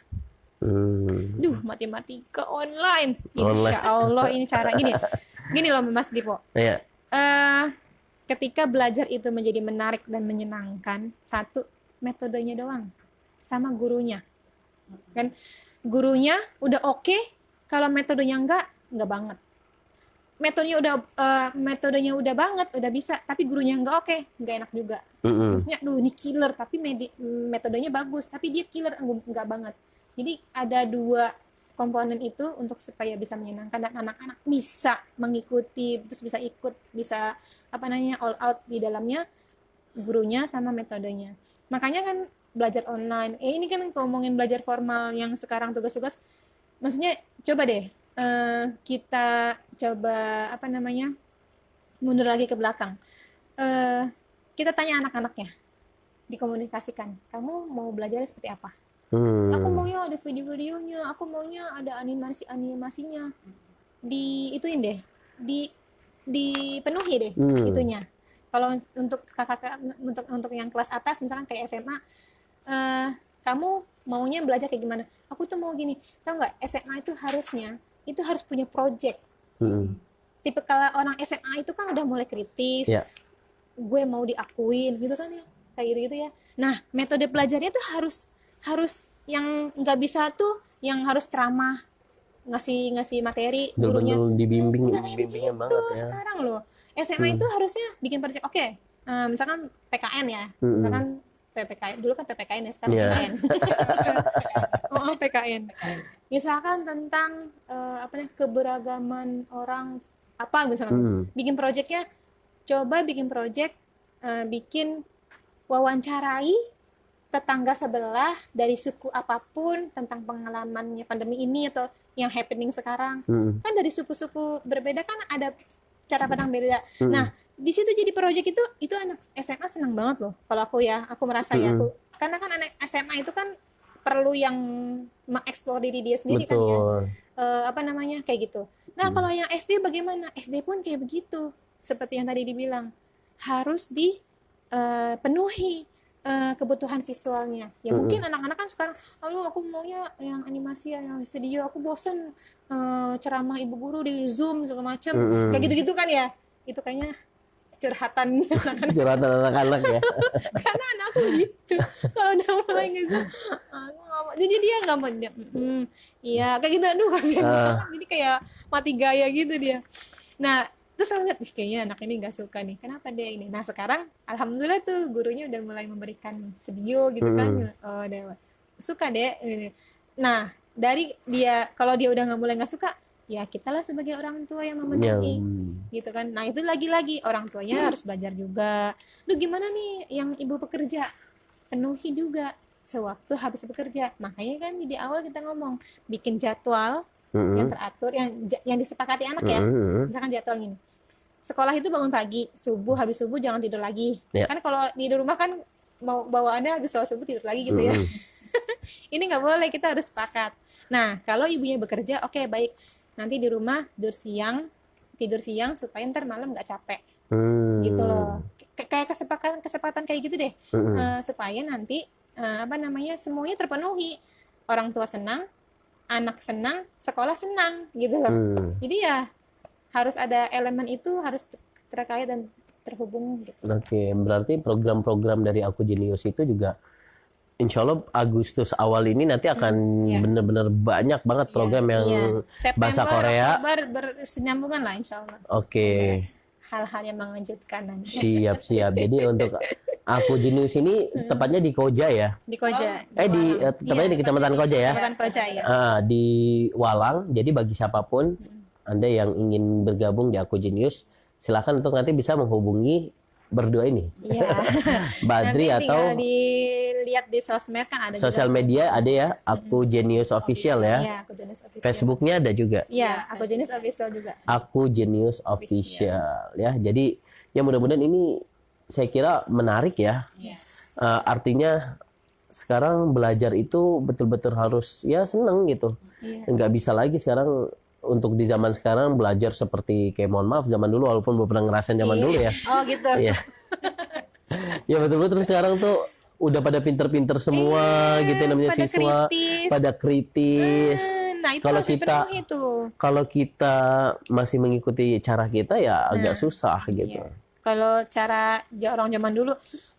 Speaker 2: Matematika online. Insya Allah ini cara gini loh Mas Dipo.
Speaker 1: Iya.
Speaker 2: Ketika belajar itu menjadi menarik dan menyenangkan, satu metodenya doang sama gurunya. Kan gurunya udah oke, kalau metodenya enggak banget. Metodenya udah banget, udah bisa, tapi gurunya enggak oke, enggak enak juga. Maksudnya, ini killer, tapi metodenya bagus, tapi dia killer enggak banget. Jadi ada 2 komponen itu untuk supaya bisa menyenangkan dan anak-anak bisa mengikuti, terus bisa all out di dalamnya, gurunya sama metodenya. Makanya kan belajar online. Ini kan ngomongin belajar formal yang sekarang tugas-tugas. Maksudnya coba deh kita coba mundur lagi ke belakang. Kita tanya anak-anaknya, dikomunikasikan. Kamu mau belajar seperti apa? Aku maunya ada video-videonya, aku maunya ada animasinya. Ituin deh, dipenuhi deh itunya. Kalau untuk kakak untuk yang kelas atas misalkan kayak SMA, kamu maunya belajar kayak gimana? Aku tuh mau gini, tau nggak? SMA itu harus punya project. Tipe kalau orang SMA itu kan udah mulai kritis, gue mau diakuin gitu kan ya, kayak gitu ya. Nah, metode belajarnya tuh harus yang nggak bisa tuh yang harus ceramah, ngasih materi, gurunya
Speaker 1: dibimbingnya
Speaker 2: gitu
Speaker 1: banget ya.
Speaker 2: sekarang loh. SMA itu harusnya bikin project. Oke, misalkan PKN ya, misalkan PPKN dulu kan PPKN ya, sekarang PKN. PKN. Misalkan tentang keberagaman orang apa misalkan, bikin projectnya, coba bikin project, bikin wawancarai tetangga sebelah dari suku apapun tentang pengalamannya pandemi ini atau yang happening sekarang. Kan dari suku-suku berbeda kan ada cara pandang beda. Nah, di situ jadi project itu anak SMA senang banget loh. Kalau aku merasa ya, karena kan anak SMA itu kan perlu yang mengeksplor diri dia sendiri.
Speaker 1: Betul.
Speaker 2: Kan ya, kayak gitu. Nah, kalau yang SD bagaimana? SD pun kayak begitu. Seperti yang tadi dibilang, harus dipenuhi kebutuhan visualnya. Ya mungkin anak-anak kan sekarang, aku maunya yang animasi, yang video, aku bosen ceramah ibu guru di Zoom segala macam, kayak gitu-gitu kan ya. Itu kayaknya curhatan
Speaker 1: anak-anak ya.
Speaker 2: Karena anakku gitu, kalau udah mulai gitu, jadi dia nggak mau, iya kayak gitu, aduh kasihan banget. Jadi kayak mati gaya gitu dia. Nah, terus saya lihat kayaknya anak ini nggak suka nih, kenapa dia ini. Nah, sekarang alhamdulillah tuh gurunya udah mulai memberikan video gitu kan. Udah suka deh. Nah, dari dia, kalau dia udah mulai nggak suka, ya kita lah sebagai orang tua yang memenuhi gitu kan. Nah, itu lagi-lagi orang tuanya harus belajar juga. Lu gimana nih yang ibu bekerja, penuhi juga sewaktu habis bekerja. Makanya kan di awal kita ngomong bikin jadwal yang teratur, yang disepakati anak ya. Misalkan jadwal ini, sekolah itu bangun pagi, habis subuh jangan tidur lagi. Kan kalau di rumah kan mau bawaannya habis sholat subuh tidur lagi gitu ya. Ini nggak boleh, kita harus sepakat. Nah, kalau ibunya bekerja, oke, baik, nanti di rumah tidur siang supaya ntar malam nggak capek. Gitu loh. Kayak kesepakatan kayak gitu deh. Supaya nanti semuanya terpenuhi. Orang tua senang, anak senang, sekolah senang gitu loh. Jadi ya harus ada elemen itu, harus terkait dan terhubung gitu.
Speaker 1: Oke, berarti program-program dari Aku Jenius itu juga insya Allah Agustus awal ini nanti akan benar-benar banyak banget program yang bahasa Korea.
Speaker 2: September, berkesinambungan lah insya Allah.
Speaker 1: Oke.
Speaker 2: Hal-hal yang mengejutkan nanti.
Speaker 1: Siap. Jadi untuk Aku Jenius ini tepatnya di Koja ya?
Speaker 2: Di Koja.
Speaker 1: Tepatnya di Kecamatan Koja ya?
Speaker 2: Kecamatan Koja ya.
Speaker 1: Di Walang. Jadi bagi siapapun Anda yang ingin bergabung di Aku Jenius, silakan untuk nanti bisa menghubungi berdua ini.
Speaker 2: Iya.
Speaker 1: Badri
Speaker 2: nanti
Speaker 1: atau
Speaker 2: dilihat di sosmed kan ada
Speaker 1: sosial media ada ya, Aku Jenius Official ya.
Speaker 2: Iya, Aku Jenius Official.
Speaker 1: Facebooknya ada juga.
Speaker 2: Iya, Aku Jenius Official juga.
Speaker 1: Aku Jenius Official ya. Jadi ya mudah-mudahan ini saya kira menarik ya. Artinya sekarang belajar itu betul-betul harus ya seneng gitu. Nggak bisa lagi sekarang untuk di zaman sekarang belajar seperti kayak, mohon maaf, zaman dulu, walaupun belum pernah ngerasain zaman dulu ya.
Speaker 2: Oh gitu.
Speaker 1: Iya. Ya betul-betul sekarang tuh udah pada pinter-pinter semua gitu namanya,
Speaker 2: pada
Speaker 1: siswa
Speaker 2: kritis.
Speaker 1: pada kritis.
Speaker 2: Nah, itu
Speaker 1: Kalau
Speaker 2: harus dipenuhi tuh.
Speaker 1: Kalau kita masih mengikuti cara kita ya agak susah gitu.
Speaker 2: Kalau cara orang zaman dulu,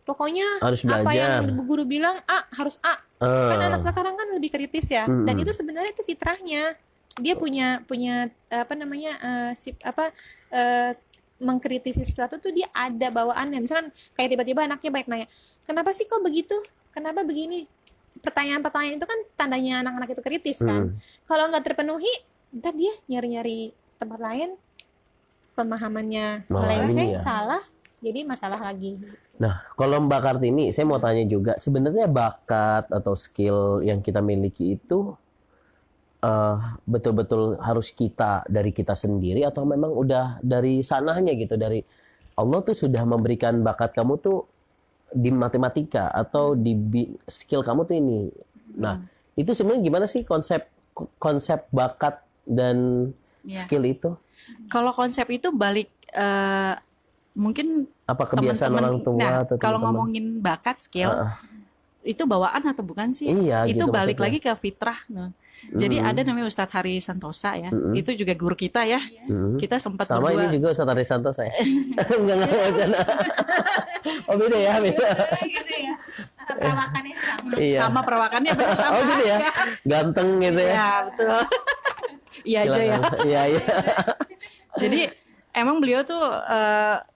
Speaker 2: pokoknya
Speaker 1: Harus
Speaker 2: apa
Speaker 1: belajar.
Speaker 2: yang guru bilang harus A. Kan anak sekarang kan lebih kritis ya. Dan itu sebenarnya itu fitrahnya. Dia punya mengkritisi sesuatu tuh, dia ada bawaannya. Misalkan kayak tiba-tiba anaknya baik nanya, kenapa sih kok begitu, kenapa begini, pertanyaan-pertanyaan itu kan tandanya anak-anak itu kritis kan. Kalau nggak terpenuhi, ntar dia nyari-nyari tempat lain, pemahamannya melenceng, salah, jadi masalah lagi.
Speaker 1: Nah, kalau Mbak Kartini, saya mau tanya juga, sebenarnya bakat atau skill yang kita miliki itu betul-betul harus dari kita sendiri, atau memang udah dari sananya gitu, dari Allah tuh sudah memberikan bakat kamu tuh di matematika, atau di skill kamu tuh ini Nah, itu sebenarnya gimana sih konsep bakat dan skill itu?
Speaker 3: Kalau konsep itu balik mungkin
Speaker 1: Apa kebiasaan
Speaker 3: teman-teman.
Speaker 1: orang tua
Speaker 3: Nah,
Speaker 1: atau
Speaker 3: kalau
Speaker 1: teman-teman?
Speaker 3: ngomongin bakat skill, itu bawaan atau bukan sih?
Speaker 1: Iya,
Speaker 3: Itu
Speaker 1: gitu
Speaker 3: balik
Speaker 1: maksudnya.
Speaker 3: lagi ke fitrah. Nah. Jadi ada namanya Ustadz Hari Santosa ya. Itu juga guru kita ya. Kita sempat
Speaker 1: Sama
Speaker 3: berdua.
Speaker 1: ini juga Ustadz Arisanto saya. Enggak bercanda. Oh beda ya, beda.
Speaker 2: gitu ya. Perawakannya sama.
Speaker 1: Iya.
Speaker 3: Sama perawakannya benar sama.
Speaker 1: Oh gitu ya. Ganteng gitu ya.
Speaker 3: Ya, betul. Iya aja ya.
Speaker 1: Silakan. Iya, iya.
Speaker 3: Jadi emang beliau tuh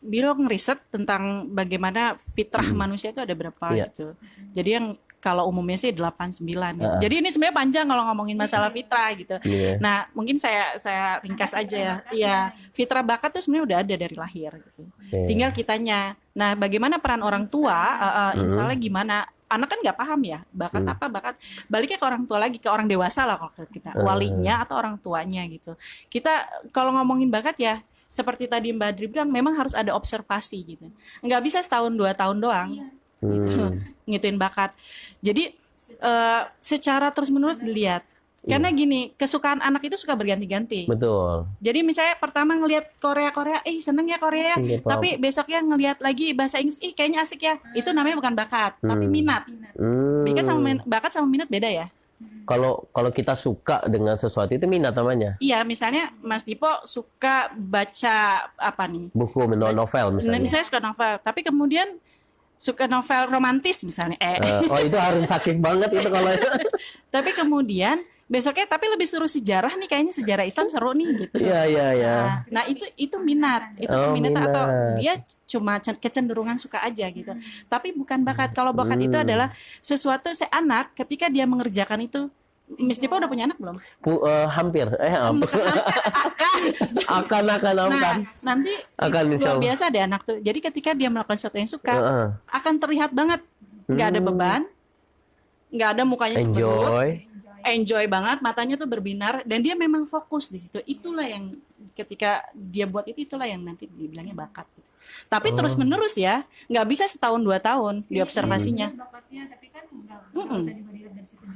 Speaker 3: beliau ngeriset tentang bagaimana fitrah manusia itu ada berapa
Speaker 1: Iya.
Speaker 3: gitu. Jadi yang kalau umumnya sih 8-9 gitu. Jadi ini sebenarnya panjang kalau ngomongin masalah fitrah gitu.
Speaker 1: Iya.
Speaker 3: Nah, mungkin saya ringkas aja ya. Iya, fitrah bakat tuh sebenarnya udah ada dari lahir gitu.
Speaker 1: Oke.
Speaker 3: Tinggal kitanya. Nah, bagaimana peran orang tua? Misalnya gimana? Anak kan nggak paham ya bakat apa, bakat baliknya ke orang tua lagi, ke orang dewasa lah kalau kita walinya atau orang tuanya gitu. Kita kalau ngomongin bakat ya seperti tadi Mbak Adri bilang memang harus ada observasi gitu, nggak bisa setahun 2 tahun doang gitu, ngituin bakat. Jadi secara terus menerus dilihat. Karena gini, kesukaan anak itu suka berganti-ganti.
Speaker 1: Betul.
Speaker 3: Jadi misalnya pertama ngelihat Korea, seneng ya Korea,
Speaker 1: Iya,
Speaker 3: tapi besoknya ngelihat lagi bahasa Inggris, kayaknya asik ya. Itu namanya bukan bakat, tapi minat. Bakat sama minat beda ya.
Speaker 1: Kalau kita suka dengan sesuatu itu minat namanya.
Speaker 3: Iya, misalnya Mas Dipo suka baca apa nih?
Speaker 1: Buku novel misalnya.
Speaker 3: Misalnya suka novel, tapi kemudian suka novel romantis misalnya.
Speaker 1: Oh itu harus sakit banget itu kalau
Speaker 3: Tapi kemudian besoknya tapi lebih suruh sejarah nih, kayaknya sejarah Islam seru nih gitu.
Speaker 1: Iya iya iya.
Speaker 3: Nah itu minat, itu minat atau dia cuma kecenderungan suka aja gitu. Tapi bukan bakat. Kalau bakat itu adalah sesuatu anak ketika dia mengerjakan itu. Miss Dipa udah punya anak belum?
Speaker 1: Hampir.
Speaker 3: Akan.
Speaker 1: Akan.
Speaker 3: Nanti
Speaker 1: Akan,
Speaker 3: luar biasa deh anak tuh. Jadi ketika dia melakukan sesuatu yang suka, akan terlihat banget. Nggak ada beban, nggak ada mukanya cemberut. Enjoy banget, matanya tuh berbinar dan dia memang fokus di situ. Itulah yang ketika dia buat itulah yang nanti dibilangnya bakat gitu. Tapi terus menerus ya, nggak bisa setahun 2 tahun di observasinya.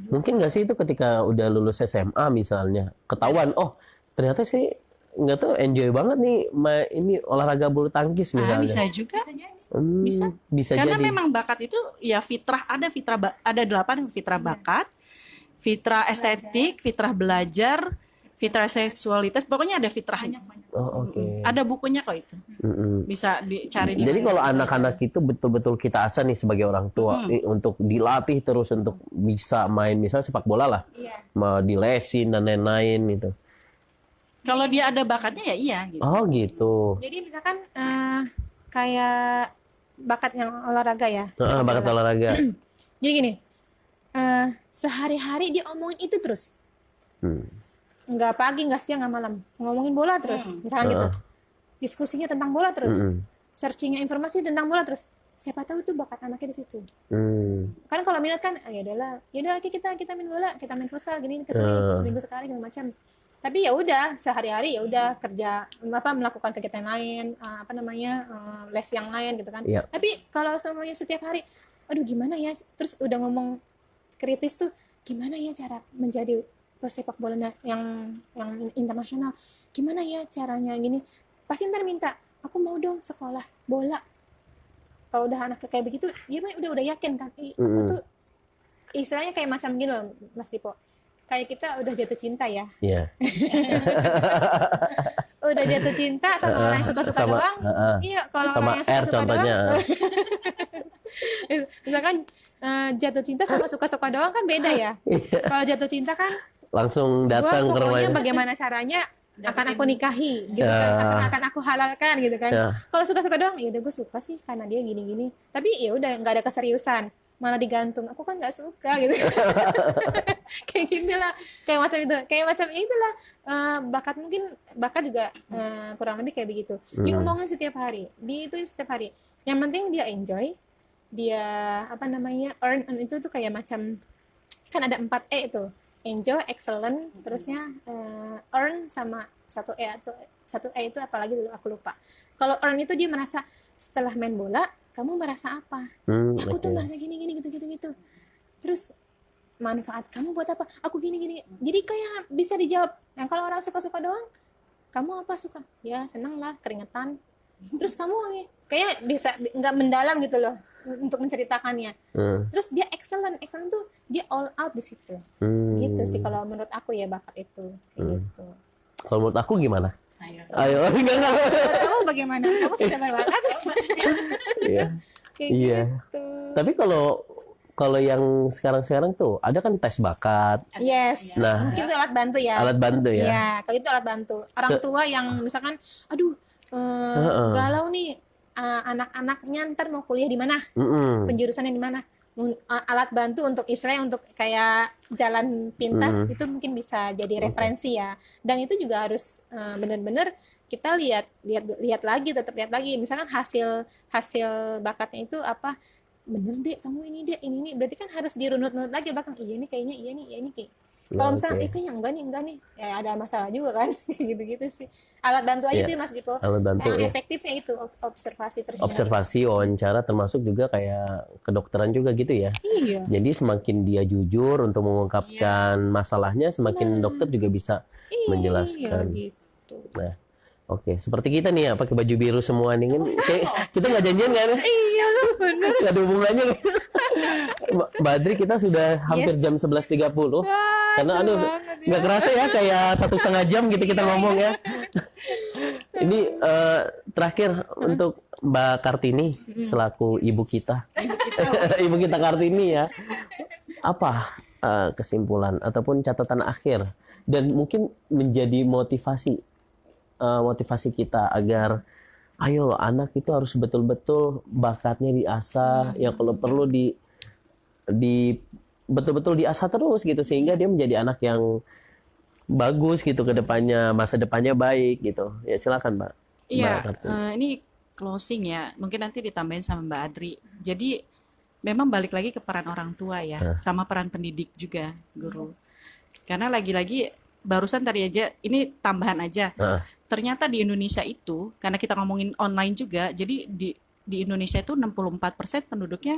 Speaker 1: Mungkin nggak sih itu ketika udah lulus SMA misalnya ketahuan, oh ternyata sih nggak tahu enjoy banget nih ini olahraga bulu tangkis misalnya.
Speaker 3: Bisa juga. Bisa karena
Speaker 1: jadi.
Speaker 3: memang bakat itu ya fitrah, ada 8 fitrah bakat, fitrah estetik, fitrah belajar, fitrah seksualitas, pokoknya ada fitrahnya.
Speaker 1: Oh, oke.
Speaker 3: Ada bukunya kok itu. Bisa dicari di
Speaker 1: Jadi
Speaker 3: mana.
Speaker 1: kalau anak-anak itu betul-betul kita asah nih sebagai orang tua untuk dilatih terus untuk bisa main misalnya sepak bola lah. Mau dilesin dan lain-lain gitu.
Speaker 3: Kalau dia ada bakatnya ya iya gitu.
Speaker 1: Oh gitu.
Speaker 2: Jadi misalkan kayak bakat yang olahraga ya.
Speaker 1: Bakat olahraga.
Speaker 2: Jadi gini, sehari-hari dia omongin itu terus. Nggak pagi, nggak siang, nggak malam. Ngomongin bola terus, misalkan gitu. Diskusinya tentang bola terus. Searchingnya informasi tentang bola terus. Siapa tahu tuh bakat anaknya di situ. Karena kalau minat kan, ya udahlah, oke, kita main bola, kita main futsal gini kesini, seminggu sekali segala macam. Tapi ya udah sehari-hari ya udah kerja melakukan kegiatan lain, les yang lain gitu kan.
Speaker 1: Iya.
Speaker 2: Tapi kalau semuanya setiap hari, aduh gimana ya, terus udah ngomong kritis tuh, gimana ya cara menjadi pesepak bola yang internasional, gimana ya caranya gini, pasti ntar minta, aku mau dong sekolah bola. Kalau udah anak kayak begitu, dia udah yakin kan, aku tuh istilahnya kayak macam gini loh Mas Dipo, kayak kita udah jatuh cinta ya.
Speaker 1: Iya.
Speaker 2: Udah jatuh cinta sama orang yang suka-suka doang. Iya, kalau orang yang suka-suka doang. Misalkan jatuh cinta sama suka-suka doang kan beda ya. Kalau jatuh cinta kan
Speaker 1: langsung datang ke rumahnya.
Speaker 2: Pokoknya bagaimana caranya akan aku nikahi gitu kan, akan aku halalkan gitu kan. Kalau suka-suka doang, ya udah gue suka sih karena dia gini-gini. Tapi ya udah nggak ada keseriusan, malah digantung. Aku kan nggak suka gitu. Kayak gitulah, kayak macam itulah. Bakat juga kurang lebih kayak begitu. Diomongin setiap hari, setiap hari. Yang penting dia enjoy, dia earn itu tuh kayak macam kan ada 4 E itu. Enjoy, excellent, terusnya earn sama 1 E itu apalagi dulu aku lupa. Kalau earn itu dia merasa setelah main bola, kamu merasa apa? Aku tuh merasa gini gitu. Terus manfaat kamu buat apa? Aku gini. Jadi kayak bisa dijawab. Nah, kalau orang suka-suka doang, kamu apa suka? Ya seneng lah, keringetan. Terus kamu kayak bisa nggak mendalam gitu loh untuk menceritakannya. Terus dia excellent tuh dia all out di situ. Gitu sih kalau menurut aku ya bakat itu. Kayak gitu.
Speaker 1: Kalau menurut aku gimana?
Speaker 3: Ayo.
Speaker 1: Enggak.
Speaker 2: Menurut kamu bagaimana? Kamu sudah berbakat?
Speaker 1: Iya.
Speaker 2: Kayak
Speaker 1: Iya.
Speaker 2: gitu.
Speaker 1: Tapi kalau yang sekarang tuh ada kan tes bakat,
Speaker 2: Yes.
Speaker 1: Nah.
Speaker 2: Mungkin itu alat bantu ya.
Speaker 1: alat bantu ya.
Speaker 2: Iya, kalau itu alat bantu. Orang tua yang misalkan, aduh, galau nih, anak-anaknya ntar mau kuliah di mana?
Speaker 1: Mm-mm.
Speaker 2: Penjurusannya di mana? Alat bantu untuk istilahnya untuk kayak jalan pintas itu mungkin bisa jadi referensi ya. Dan itu juga harus benar-benar kita lihat lagi, tetap lihat lagi. Misalkan hasil bakatnya itu apa? Bener deh, kamu ini deh, ini berarti kan harus dirunut-runut lagi belakang. Iya nih kayaknya, iya nih kayak. Kalau misalnya kayaknya enggak nih, ya ada masalah juga kan. Gitu-gitu sih. Alat bantu aja sih Mas Dipo.
Speaker 1: Alat bantu
Speaker 2: Yang
Speaker 1: ya.
Speaker 2: efektifnya itu observasi terus.
Speaker 1: Observasi, wawancara, termasuk juga kayak kedokteran juga gitu ya.
Speaker 2: Iya.
Speaker 1: Jadi semakin dia jujur untuk mengungkapkan masalahnya, semakin dokter juga bisa menjelaskan.
Speaker 2: Iya gitu.
Speaker 1: Nah, oke. Seperti kita nih ya, pakai baju biru semua nih kan. Kita nggak janjian kan?
Speaker 2: Iya bener.
Speaker 1: Nggak ada hubungannya. Mbak Adri, kita sudah hampir
Speaker 2: Yes.
Speaker 1: jam 11.30. Karena
Speaker 2: seru
Speaker 1: aduh,
Speaker 2: banget ya.
Speaker 1: nggak kerasa ya kayak 1,5 jam gitu kita ngomong ya. Ini terakhir untuk Mbak Kartini selaku ibu kita. Ibu kita Kartini ya. Apa kesimpulan ataupun catatan akhir dan mungkin menjadi motivasi kita agar ayo loh, anak itu harus betul-betul bakatnya diasah, ya kalau perlu di betul-betul diasah terus gitu sehingga dia menjadi anak yang bagus gitu ke depannya, masa depannya baik gitu. Ya silakan Mbak.
Speaker 3: Iya,
Speaker 1: Mbak Kartini.
Speaker 3: ini closing ya. Mungkin nanti ditambahin sama Mbak Adri. Jadi memang balik lagi ke peran orang tua ya, sama peran pendidik juga, guru. Karena lagi-lagi barusan tadi aja, ini tambahan aja. Ternyata di Indonesia itu, karena kita ngomongin online juga, jadi di Indonesia itu 64% penduduknya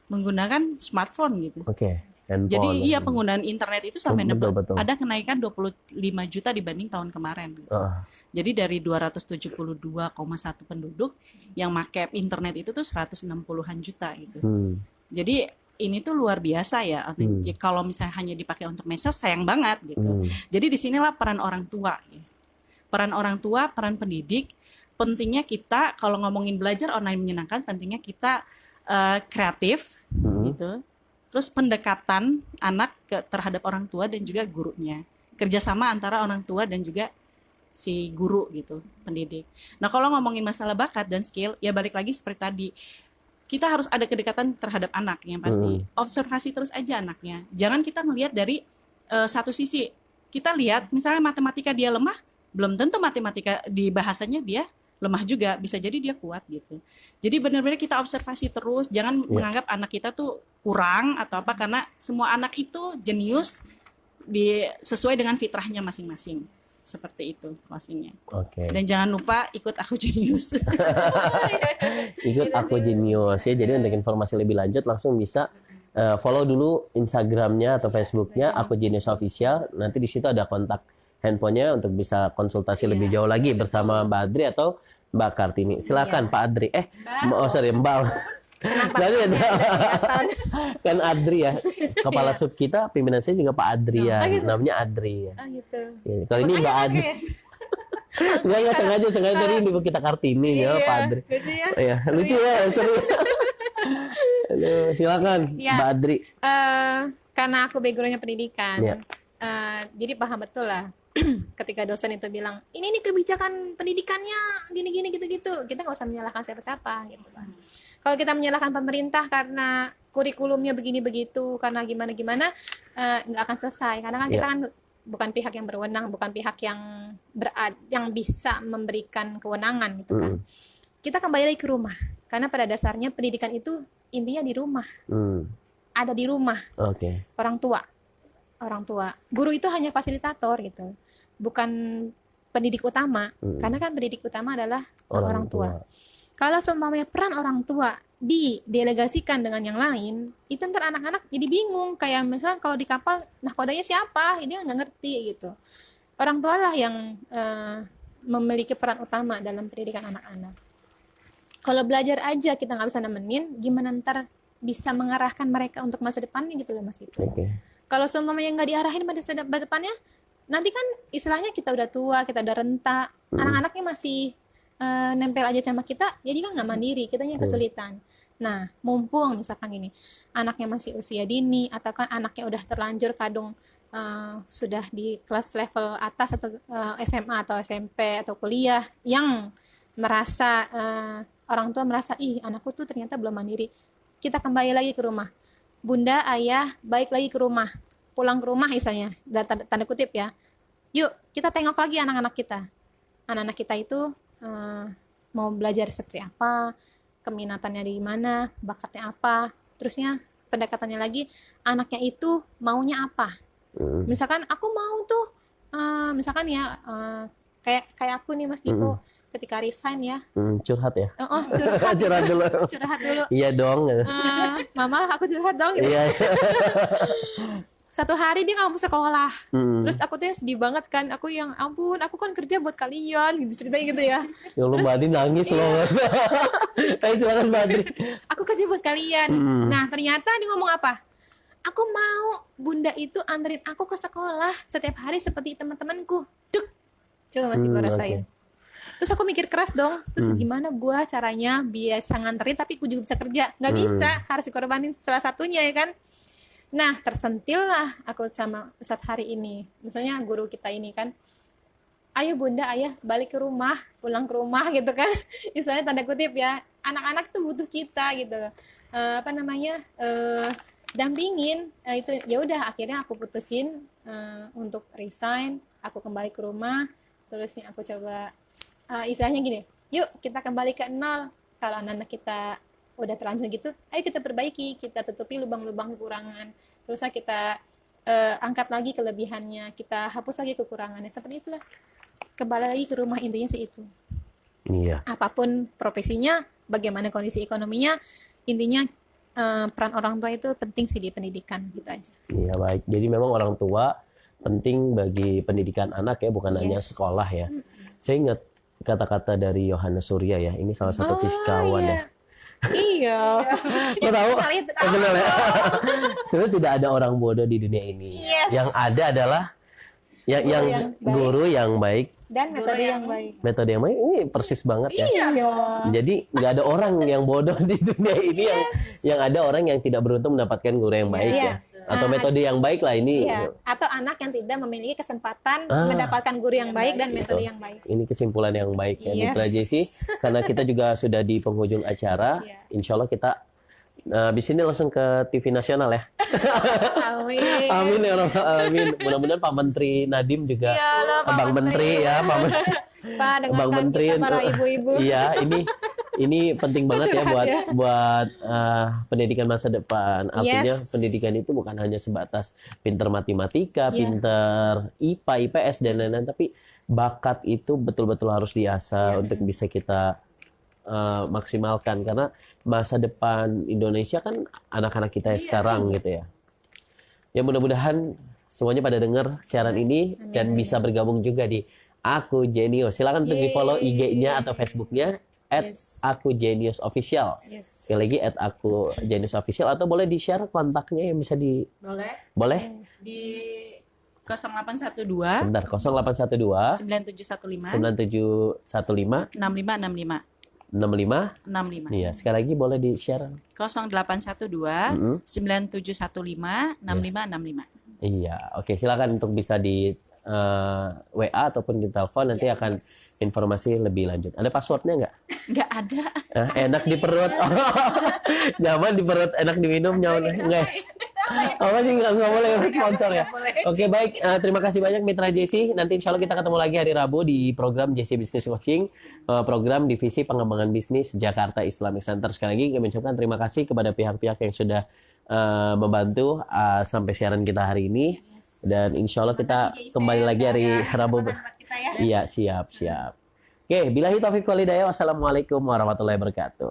Speaker 3: menggunakan smartphone gitu.
Speaker 1: Oke. Handphone.
Speaker 3: Jadi iya penggunaan internet itu sampai
Speaker 1: Betul.
Speaker 3: ada kenaikan 25 juta dibanding tahun kemarin. Jadi dari 272,1 penduduk yang pakai internet itu tuh 160-an juta gitu. Jadi ini tuh luar biasa ya. Ya, kalau misalnya hanya dipakai untuk medsos sayang banget gitu. Jadi disinilah peran orang tua. Peran orang tua, peran pendidik. Pentingnya kita kalau ngomongin belajar online menyenangkan, pentingnya kita kreatif gitu. Terus pendekatan anak terhadap orang tua dan juga gurunya. Kerjasama antara orang tua dan juga si guru gitu, pendidik. Nah kalau ngomongin masalah bakat dan skill, ya balik lagi seperti tadi. Kita harus ada kedekatan terhadap anak yang pasti. Observasi terus aja anaknya. Jangan kita ngelihat dari satu sisi. Kita lihat misalnya matematika dia lemah, belum tentu matematika di bahasanya dia lemah juga, bisa jadi dia kuat gitu. Jadi benar-benar kita observasi terus, jangan menganggap anak kita tuh kurang atau apa, karena semua anak itu jenius sesuai dengan fitrahnya masing-masing. Seperti itu closingnya.
Speaker 1: Oke.
Speaker 3: Dan jangan lupa ikut Aku Jenius.
Speaker 1: Ikut Aku Jenius ya. Jadi untuk informasi lebih lanjut langsung bisa follow dulu Instagramnya atau Facebooknya Aku Jenius Official. Nanti di situ ada kontak handphonenya untuk bisa konsultasi lebih jauh lagi bersama Mbak Adri atau Mbak Kartini. Silakan Pak Adri. Mbak. Soalnya kan Adri ya. Kepala sub kita pimpinan saya juga Pak Adri ya. Namanya Adri ya.
Speaker 2: Gitu.
Speaker 1: Ya, kalau ini Mbak Adri. Enggak sengaja tadi Ibu kita Kartini ya Pak Adri.
Speaker 2: Lucu ya.
Speaker 1: Iya, lucu ya, seru. Silakan Mbak Adri.
Speaker 2: Karena aku backgroundnya pendidikan.
Speaker 1: Iya.
Speaker 2: Jadi paham betul lah ketika dosen itu bilang ini nih kebijakan pendidikannya gini gitu kita nggak usah menyalahkan siapa-siapa gitu kan. Kalau kita menyalahkan pemerintah karena kurikulumnya begini begitu karena gimana nggak akan selesai karena kan kita kan bukan pihak yang berwenang, bukan pihak yang bisa memberikan kewenangan gitu kan. Kita kembali lagi ke rumah karena pada dasarnya pendidikan itu intinya di rumah, ada di rumah. Orang tua, guru itu hanya fasilitator gitu, bukan pendidik utama, karena kan pendidik utama adalah orang tua. Kalau seumpamanya peran orang tua didelegasikan dengan yang lain, itu ntar anak-anak jadi bingung. Kayak misalnya kalau di kapal, nahkodanya siapa? Dia nggak ngerti gitu. Orang tua lah yang memiliki peran utama dalam pendidikan anak-anak. Kalau belajar aja kita nggak bisa nemenin, gimana ntar bisa mengarahkan mereka untuk masa depannya gitu loh Mas itu. Kalau semuanya nggak diarahin pada depannya, nanti kan istilahnya kita udah tua, kita udah renta, anak-anaknya masih nempel aja sama kita, jadi kan nggak mandiri, kitanya kesulitan. Nah, mumpung misalkan gini, anaknya masih usia dini, atau kan anaknya udah terlanjur kadung sudah di kelas level atas atau SMA atau SMP atau kuliah, yang merasa orang tua merasa, ih anakku tuh ternyata belum mandiri, kita kembali lagi ke rumah. Bunda, ayah, balik lagi ke rumah, pulang ke rumah misalnya, tanda kutip ya. Yuk, kita tengok lagi anak-anak kita. Anak-anak kita itu mau belajar seperti apa, keminatannya di mana, bakatnya apa, terusnya pendekatannya lagi, anaknya itu maunya apa. Misalkan aku mau tuh, misalkan ya, kayak aku nih Mas Diko, ketika resign ya.
Speaker 1: Curhat ya?
Speaker 2: Curhat.
Speaker 1: Curhat dulu.
Speaker 2: Curhat dulu.
Speaker 1: Iya dong.
Speaker 2: Mama, aku curhat dong. Gitu.
Speaker 1: Iya.
Speaker 2: Satu hari dia nggak mau sekolah. Terus aku tuh sedih banget kan. Aku yang ampun, aku kan kerja buat kalian. Gitu ceritanya gitu ya.
Speaker 1: Ya Allah, Mbak Adi nangis loh. Ayo silakan Mbak Adi.
Speaker 2: Aku kerja buat kalian. Nah ternyata dia ngomong apa? Aku mau bunda itu anterin aku ke sekolah setiap hari seperti teman-temanku. Duk. Coba masih gue rasain. Terus aku mikir keras dong, terus gimana gue caranya biasa nganterin tapi gue juga bisa kerja. Nggak bisa, harus dikorbanin salah satunya ya kan. Nah tersentil lah aku sama Ustadz hari ini, misalnya guru kita ini kan, ayo bunda, ayah balik ke rumah, pulang ke rumah gitu kan. Misalnya tanda kutip ya, anak-anak tuh butuh kita gitu. Dampingin, itu ya udah akhirnya aku putusin untuk resign, aku kembali ke rumah, terusnya aku coba istilahnya gini, yuk kita kembali ke nol. Kalau anak-anak kita udah terlanjur gitu, ayo kita perbaiki, kita tutupi lubang-lubang kekurangan, terusnya kita angkat lagi kelebihannya, kita hapus lagi kekurangannya, seperti itulah. Kembali lagi ke rumah, intinya sih itu.
Speaker 1: Iya.
Speaker 2: Apapun profesinya, bagaimana kondisi ekonominya, intinya peran orang tua itu penting sih di pendidikan, gitu aja.
Speaker 1: Iya baik, jadi memang orang tua penting bagi pendidikan anak ya, bukan hanya sekolah ya. Saya ingat kata-kata dari Yohanes Surya ya, ini salah satu fisikawan ya.
Speaker 2: Iya.
Speaker 1: Lo tahu? Benar ya. Sebenarnya tidak ada orang bodoh di dunia ini. Yang ada adalah yang guru yang baik
Speaker 2: dan metode yang baik.
Speaker 1: Metode yang baik ini persis banget ya.
Speaker 2: Iya.
Speaker 1: Jadi nggak ada orang yang bodoh di dunia ini, yang ada orang yang tidak beruntung mendapatkan guru yang baik ya. Atau metode yang baik lah ini.
Speaker 2: Iya. Atau anak yang tidak memiliki kesempatan mendapatkan guru yang baik dan metode yang baik.
Speaker 1: Ini kesimpulan yang baik ya Mitra Jessy. Karena kita juga sudah di penghujung acara. Insya Allah kita habis ini langsung ke TV nasional ya.
Speaker 2: Amin.
Speaker 1: Amin ya Rabbal alamin. Mudah-mudahan Pak Menteri Nadiem juga, Bang Menteri ya, Pak
Speaker 2: Bang Menteri, para ibu-ibu.
Speaker 1: Iya, ini penting banget ya buat pendidikan masa depan. Artinya pendidikan itu bukan hanya sebatas pinter matematika, pinter IPA, IPS dan lain-lain, tapi bakat itu betul-betul harus diasah untuk bisa kita maksimalkan, karena masa depan Indonesia kan anak-anak kita sekarang gitu ya. Ya mudah-mudahan semuanya pada dengar siaran ini dan bisa bergabung juga di Aku Jenius. Silakan untuk di-follow IG-nya atau Facebook-nya @akujeniusofficial. Sekali lagi @akujeniusofficial, atau boleh di-share kontaknya yang bisa di Boleh?
Speaker 3: Di 0812
Speaker 1: Sebentar, 0812
Speaker 3: 9715
Speaker 1: 9715
Speaker 3: 6565
Speaker 1: 65. Iya, sekali lagi boleh di-share.
Speaker 3: 0812 9715 6565.
Speaker 1: Iya, oke, silakan untuk bisa di WA ataupun di telepon, nanti akan informasi lebih lanjut. Ada passwordnya nggak?
Speaker 3: Nggak ada.
Speaker 1: Enak di perut. Nyaman di perut, enak diminum, nyaman. Nggak. Oh masih nggak boleh sponsor ya. Oke baik, terima kasih banyak Mitra Jessy. Nanti insya Allah kita ketemu lagi hari Rabu di program Jessy Business Coaching, program divisi pengembangan bisnis Jakarta Islamic Center. Sekali lagi kami ucapkan terima kasih kepada pihak-pihak yang sudah membantu sampai siaran kita hari ini. Dan insya Allah kita kembali lagi hari Rabu. Iya, siap. Oke, billahi taufiq wal hidayah. Wassalamualaikum warahmatullahi wabarakatuh.